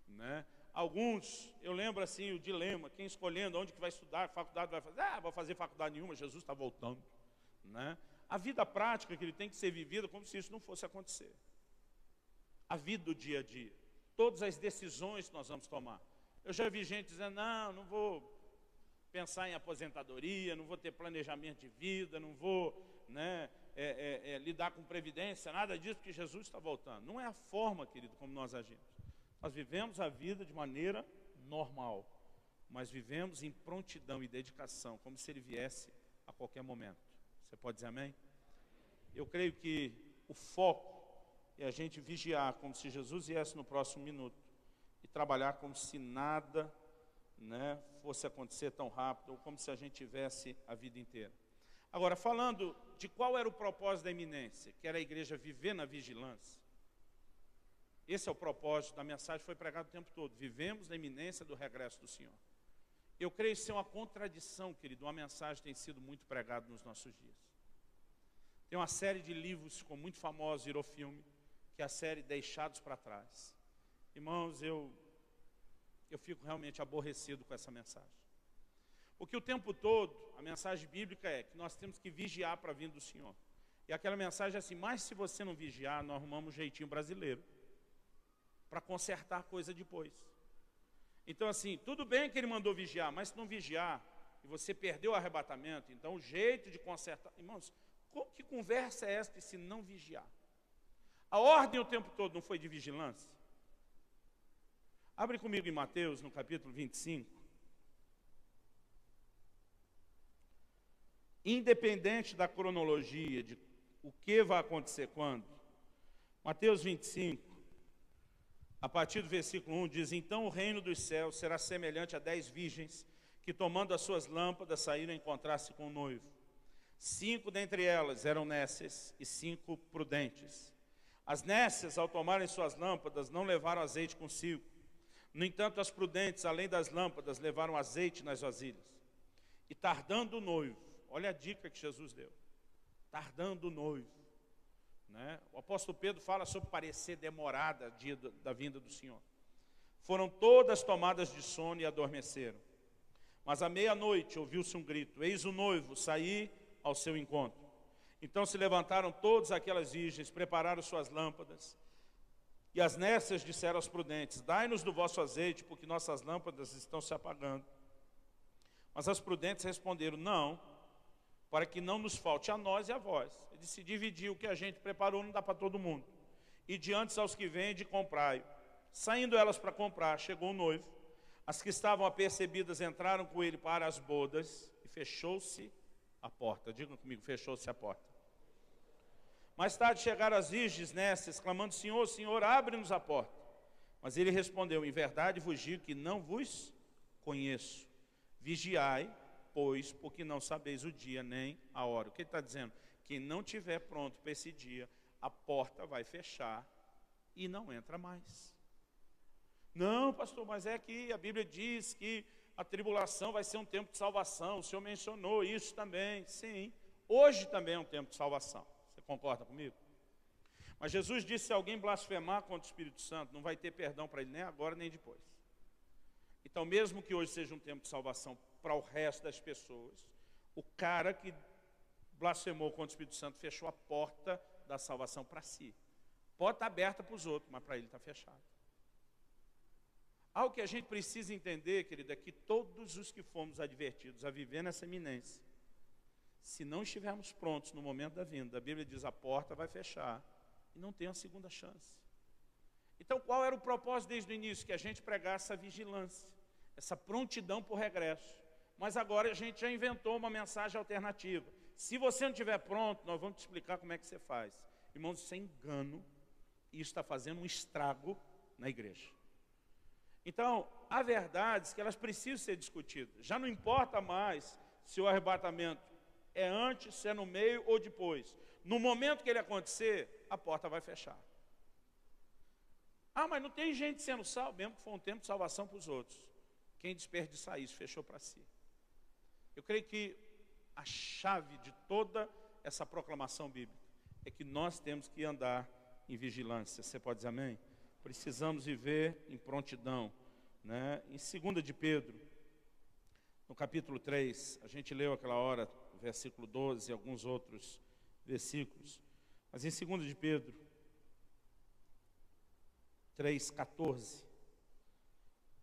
né? Alguns, eu lembro assim, o dilema, quem escolhendo onde que vai estudar, faculdade vai fazer, vou fazer faculdade nenhuma, Jesus está voltando, né? A vida prática que ele tem que ser vivida como se isso não fosse acontecer. A vida do dia a dia, todas as decisões que nós vamos tomar. Eu já vi gente dizendo, não vou pensar em aposentadoria, não vou ter planejamento de vida, não vou, né, lidar com previdência, nada disso, porque Jesus está voltando. Não é a forma, querido, como nós agimos. Nós vivemos a vida de maneira normal, mas vivemos em prontidão e dedicação, como se ele viesse a qualquer momento. Você pode dizer amém? Eu creio que o foco é a gente vigiar como se Jesus viesse no próximo minuto e trabalhar como se nada, né, fosse acontecer tão rápido, ou como se a gente tivesse a vida inteira. Agora, falando de qual era o propósito da iminência, que era a igreja viver na vigilância. Esse é o propósito da mensagem, foi pregado o tempo todo. Vivemos na iminência do regresso do Senhor. Eu creio ser uma contradição, querido, uma mensagem que tem sido muito pregada nos nossos dias. Tem uma série de livros que ficou muito famosa, virou filme, que é a série Deixados para Trás. Irmãos, eu fico realmente aborrecido com essa mensagem. Porque o tempo todo, a mensagem bíblica é que nós temos que vigiar para a vinda do Senhor. E aquela mensagem é assim, mas se você não vigiar, nós arrumamos um jeitinho brasileiro para consertar a coisa depois. Então assim, tudo bem que ele mandou vigiar, mas se não vigiar, e você perdeu o arrebatamento, então o jeito de consertar... Irmãos, que conversa é esta se não vigiar? A ordem o tempo todo não foi de vigilância? Abre comigo em Mateus, no capítulo 25. Independente da cronologia, de o que vai acontecer quando, Mateus 25, a partir do versículo 1, diz, então o reino dos céus será semelhante a 10 virgens, que tomando as suas lâmpadas saíram a encontrar-se com o noivo. 5 dentre elas eram nécias e 5 prudentes. As nécias, ao tomarem suas lâmpadas, não levaram azeite consigo. No entanto, as prudentes, além das lâmpadas, levaram azeite nas vasilhas. E tardando o noivo, olha a dica que Jesus deu. Tardando o noivo, né? O apóstolo Pedro fala sobre parecer demorada dia da vinda do Senhor. Foram todas tomadas de sono e adormeceram. Mas à meia-noite ouviu-se um grito, eis o noivo sair ao seu encontro. Então se levantaram todas aquelas virgens, prepararam suas lâmpadas. E as nécias disseram aos prudentes, dai-nos do vosso azeite, porque nossas lâmpadas estão se apagando. Mas as prudentes responderam, não, para que não nos falte a nós e a vós. Ele se dividiu, o que a gente preparou não dá para todo mundo. E diante aos que vendem, comprai. Saindo elas para comprar, chegou o noivo. As que estavam apercebidas entraram com ele para as bodas e fechou-se a porta. Digam comigo, fechou-se a porta. Mais tarde chegaram as virgens nécias, clamando, Senhor, Senhor, abre-nos a porta. Mas ele respondeu, em verdade vos digo que não vos conheço. Vigiai, pois, porque não sabeis o dia nem a hora. O que ele está dizendo? Quem não estiver pronto para esse dia, a porta vai fechar e não entra mais. Não, pastor, mas é que a Bíblia diz que a tribulação vai ser um tempo de salvação. O Senhor mencionou isso também. Sim, hoje também é um tempo de salvação. Você concorda comigo? Mas Jesus disse, se alguém blasfemar contra o Espírito Santo, não vai ter perdão para ele nem agora nem depois. Então, mesmo que hoje seja um tempo de salvação para o resto das pessoas, o cara que blasfemou contra o Espírito Santo, fechou a porta da salvação para si. Porta aberta para os outros, mas para ele está fechado. Algo que a gente precisa entender, querido, é que todos os que fomos advertidos a viver nessa iminência, se não estivermos prontos no momento da vinda, a Bíblia diz a porta vai fechar e não tem a segunda chance. Então qual era o propósito desde o início? Que a gente pregasse essa vigilância, essa prontidão por regresso. Mas agora a gente já inventou uma mensagem alternativa. Se você não estiver pronto, nós vamos te explicar como é que você faz. Irmãos, isso é engano e isso está fazendo um estrago na igreja. Então, há verdades que elas precisam ser discutidas. Já não importa mais se o arrebatamento é antes, se é no meio ou depois. No momento que ele acontecer, a porta vai fechar. Ah, mas não tem gente sendo salva, mesmo que for um tempo de salvação para os outros. Quem desperdiçar isso, fechou para si. Eu creio que a chave de toda essa proclamação bíblica é que nós temos que andar em vigilância. Você pode dizer amém? Precisamos viver em prontidão, né? Em 2 de Pedro, no capítulo 3, a gente leu aquela hora, o versículo 12 e alguns outros versículos. Mas em 2 de Pedro 3,14,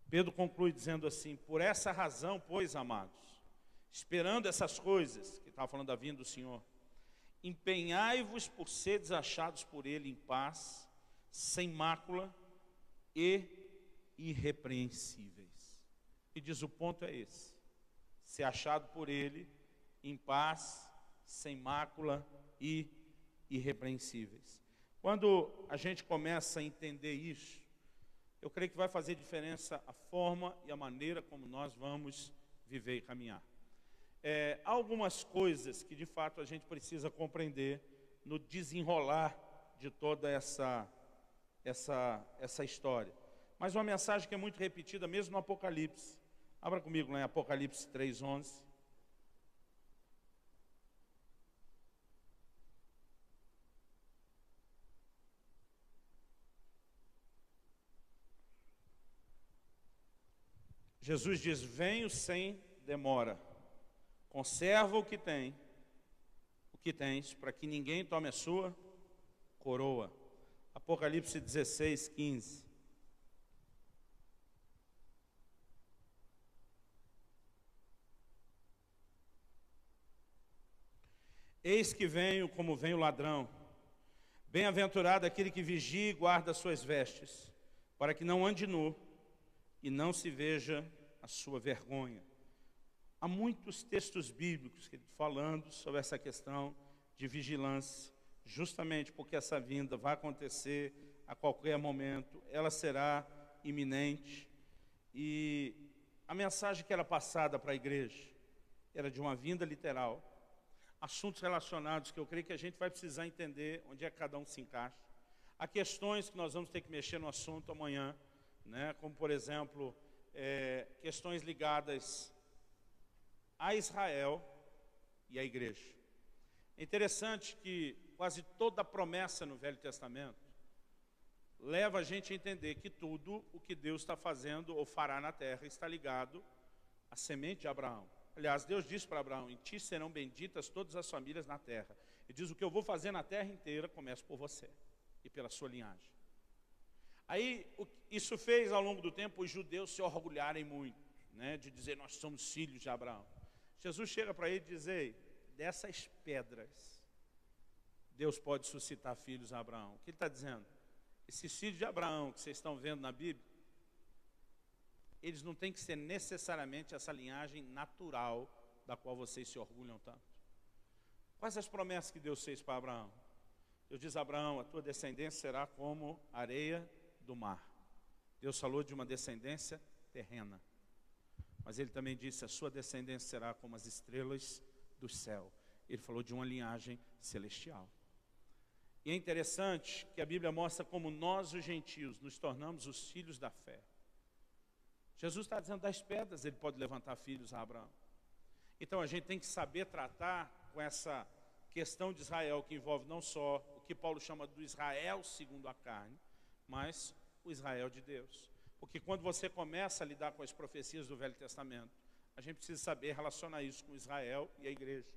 Pedro conclui dizendo assim: por essa razão, pois, amados, esperando essas coisas, que estava falando da vinda do Senhor, empenhai-vos por seres achados por Ele em paz, sem mácula e irrepreensíveis. E diz, o ponto é esse: ser achado por Ele em paz, sem mácula e irrepreensíveis. Quando a gente começa a entender isso, eu creio que vai fazer diferença a forma e a maneira como nós vamos viver e caminhar. Há algumas coisas que de fato a gente precisa compreender no desenrolar de toda essa história. Mas uma mensagem que é muito repetida mesmo no Apocalipse. Abra comigo lá em Apocalipse 3:11. Jesus diz: venho sem demora, conserva o que tens, para que ninguém tome a sua coroa. Apocalipse 16:15. Eis que venho como vem o ladrão. Bem-aventurado aquele que vigia e guarda as suas vestes, para que não ande nu e não se veja a sua vergonha. Há muitos textos bíblicos falando sobre essa questão de vigilância, justamente porque essa vinda vai acontecer a qualquer momento, ela será iminente. E a mensagem que era passada para a igreja era de uma vinda literal, assuntos relacionados que eu creio que a gente vai precisar entender onde é que cada um se encaixa. Há questões que nós vamos ter que mexer no assunto amanhã, né? Como por exemplo, questões ligadas a Israel e a igreja. É interessante que quase toda a promessa no Velho Testamento leva a gente a entender que tudo o que Deus está fazendo ou fará na terra está ligado à semente de Abraão. Aliás, Deus disse para Abraão: em ti serão benditas todas as famílias na terra. E diz: o que eu vou fazer na terra inteira começa por você e pela sua linhagem. Aí, isso fez ao longo do tempo os judeus se orgulharem muito, né, de dizer: nós somos filhos de Abraão. Jesus chega para ele e diz: ei, dessas pedras Deus pode suscitar filhos a Abraão. O que ele está dizendo? Esses filhos de Abraão que vocês estão vendo na Bíblia, eles não têm que ser necessariamente essa linhagem natural da qual vocês se orgulham tanto. Quais as promessas que Deus fez para Abraão? Deus diz a Abraão: a tua descendência será como a areia do mar. Deus falou de uma descendência terrena, mas ele também disse: a sua descendência será como as estrelas do céu. Ele falou de uma linhagem celestial. E é interessante que a Bíblia mostra como nós, os gentios, nos tornamos os filhos da fé. Jesus está dizendo: das pedras ele pode levantar filhos a Abraão. Então a gente tem que saber tratar com essa questão de Israel, que envolve não só o que Paulo chama do Israel segundo a carne, mas o Israel de Deus. Porque quando você começa a lidar com as profecias do Velho Testamento, a gente precisa saber relacionar isso com Israel e a igreja.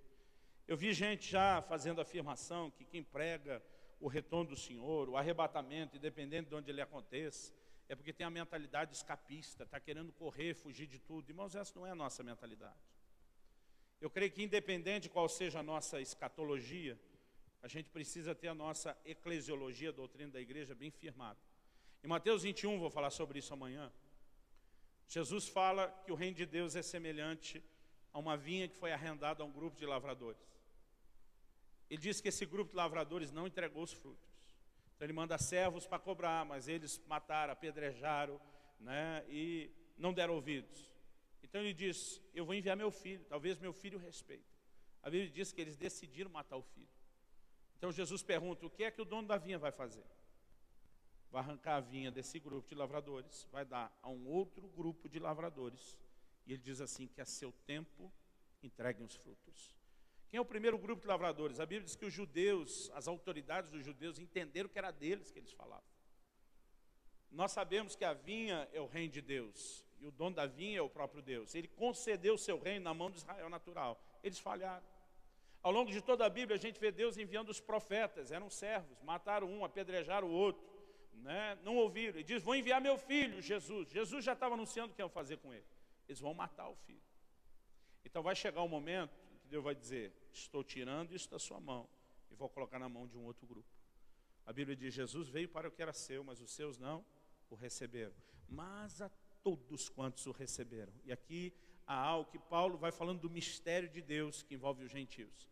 Eu vi gente já fazendo afirmação que quem prega o retorno do Senhor, o arrebatamento, independente de onde ele aconteça, é porque tem a mentalidade escapista, está querendo correr, fugir de tudo. Irmãos, essa não é a nossa mentalidade. Eu creio que independente de qual seja a nossa escatologia, a gente precisa ter a nossa eclesiologia, a doutrina da igreja, bem firmada. Em Mateus 21, vou falar sobre isso amanhã, Jesus fala que o reino de Deus é semelhante a uma vinha que foi arrendada a um grupo de lavradores. Ele diz que esse grupo de lavradores não entregou os frutos. Então ele manda servos para cobrar, mas eles mataram, apedrejaram, né, e não deram ouvidos. Então ele diz, eu vou enviar meu filho, talvez meu filho respeite. A Bíblia diz que eles decidiram matar o filho. Então Jesus pergunta, o que é que o dono da vinha vai fazer? Vai arrancar a vinha desse grupo de lavradores, vai dar a um outro grupo de lavradores. E ele diz assim, que a seu tempo entreguem os frutos. Quem é o primeiro grupo de lavradores? A Bíblia diz que os judeus, as autoridades dos judeus entenderam que era deles que eles falavam. Nós sabemos que a vinha é o reino de Deus, e o dono da vinha é o próprio Deus. Ele concedeu o seu reino na mão de Israel natural. Eles falharam. Ao longo de toda a Bíblia, a gente vê Deus enviando os profetas, eram servos, mataram um, apedrejaram o outro, né? Não ouviram. Ele diz, vou enviar meu filho, Jesus. Jesus já estava anunciando o que iam fazer com ele. Eles vão matar o filho. Então vai chegar um momento que Deus vai dizer, estou tirando isso da sua mão e vou colocar na mão de um outro grupo. A Bíblia diz, Jesus veio para o que era seu, mas os seus não o receberam. Mas a todos quantos o receberam. E aqui há algo que Paulo vai falando do mistério de Deus que envolve os gentios.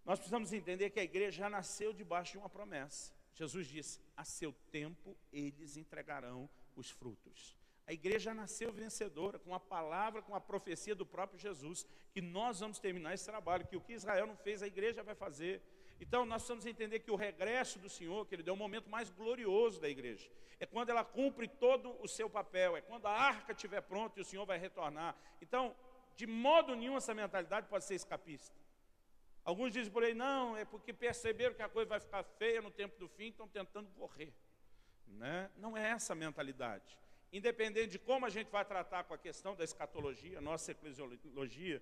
Nós precisamos entender que a igreja já nasceu debaixo de uma promessa. Jesus disse, a seu tempo eles entregarão os frutos. A igreja nasceu vencedora, com a palavra, com a profecia do próprio Jesus, que nós vamos terminar esse trabalho, que o que Israel não fez, a igreja vai fazer. Então nós precisamos entender que o regresso do Senhor, que Ele deu um momento mais glorioso da igreja, é quando ela cumpre todo o seu papel, é quando a arca estiver pronta e o Senhor vai retornar. Então, de modo nenhum essa mentalidade pode ser escapista. Alguns dizem por aí, não, é porque perceberam que a coisa vai ficar feia no tempo do fim, estão tentando correr, né? Não é essa a mentalidade. Independente de como a gente vai tratar com a questão da escatologia, nossa eclesiologia,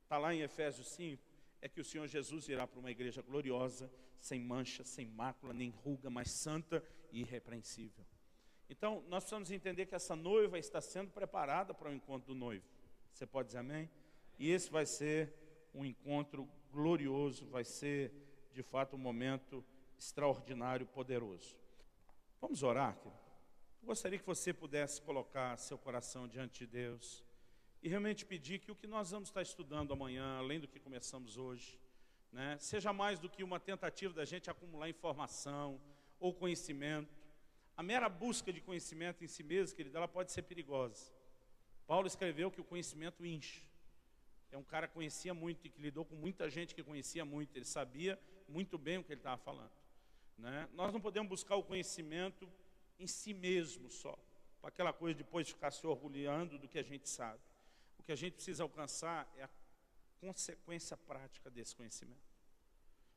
está lá em Efésios 5, é que o Senhor Jesus irá para uma igreja gloriosa, sem mancha, sem mácula, nem ruga, mas santa e irrepreensível. Então, nós precisamos entender que essa noiva está sendo preparada para o encontro do noivo. Você pode dizer amém? E esse vai ser um encontro glorioso, vai ser, de fato, um momento extraordinário, poderoso. Vamos orar, querido? Eu gostaria que você pudesse colocar seu coração diante de Deus e realmente pedir que o que nós vamos estar estudando amanhã, além do que começamos hoje, né, seja mais do que uma tentativa da gente acumular informação ou conhecimento. A mera busca de conhecimento em si mesmo, querido, ela pode ser perigosa. Paulo escreveu que o conhecimento enche. É um cara que conhecia muito e que lidou com muita gente que conhecia muito. Ele sabia muito bem o que ele estava falando, né? Nós não podemos buscar o conhecimento em si mesmo só, para aquela coisa de depois ficar se orgulhando do que a gente sabe. O que a gente precisa alcançar é a consequência prática desse conhecimento.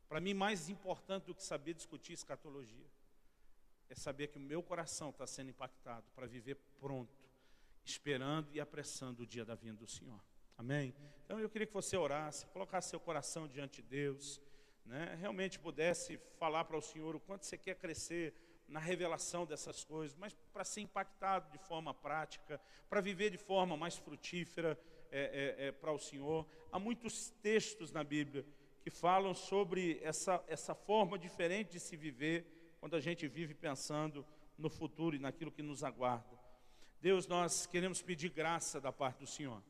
Para mim, mais importante do que saber discutir escatologia, é saber que o meu coração está sendo impactado para viver pronto, esperando e apressando o dia da vinda do Senhor. Amém? Então eu queria que você orasse, colocasse seu coração diante de Deus, né? Realmente pudesse falar para o Senhor o quanto você quer crescer na revelação dessas coisas, mas para ser impactado de forma prática, para viver de forma mais frutífera para o Senhor. Há muitos textos na Bíblia que falam sobre essa forma diferente de se viver, quando a gente vive pensando no futuro e naquilo que nos aguarda. Deus, nós queremos pedir graça da parte do Senhor.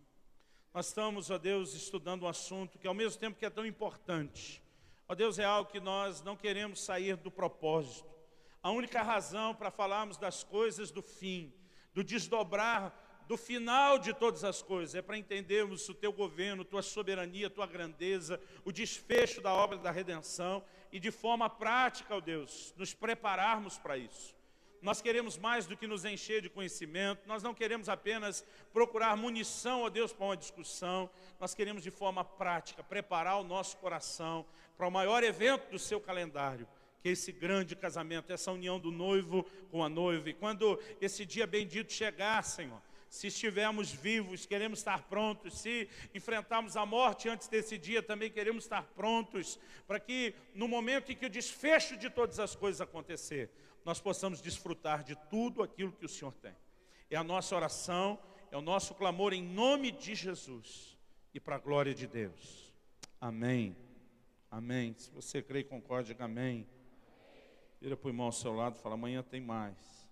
Nós estamos, ó Deus, estudando um assunto que ao mesmo tempo que é tão importante, ó Deus, é algo que nós não queremos sair do propósito. A única razão para falarmos das coisas do fim, do desdobrar, do final de todas as coisas, é para entendermos o Teu governo, Tua soberania, Tua grandeza, o desfecho da obra da redenção e de forma prática, ó Deus, nos prepararmos para isso. Nós queremos mais do que nos encher de conhecimento, nós não queremos apenas procurar munição, ó Deus, para uma discussão, nós queremos de forma prática preparar o nosso coração para o maior evento do Seu calendário, que esse grande casamento, essa união do noivo com a noiva. E quando esse dia bendito chegar, Senhor, Se estivermos vivos, queremos estar prontos. Se enfrentarmos a morte antes desse dia, também queremos estar prontos, para que no momento em que o desfecho de todas as coisas acontecer, nós possamos desfrutar de tudo aquilo que o Senhor tem. É a nossa oração, é o nosso clamor em nome de Jesus e para a glória de Deus. Amém. Amém. Se você crê e concorde, diga amém. Vira para o irmão ao seu lado e fala, amanhã tem mais.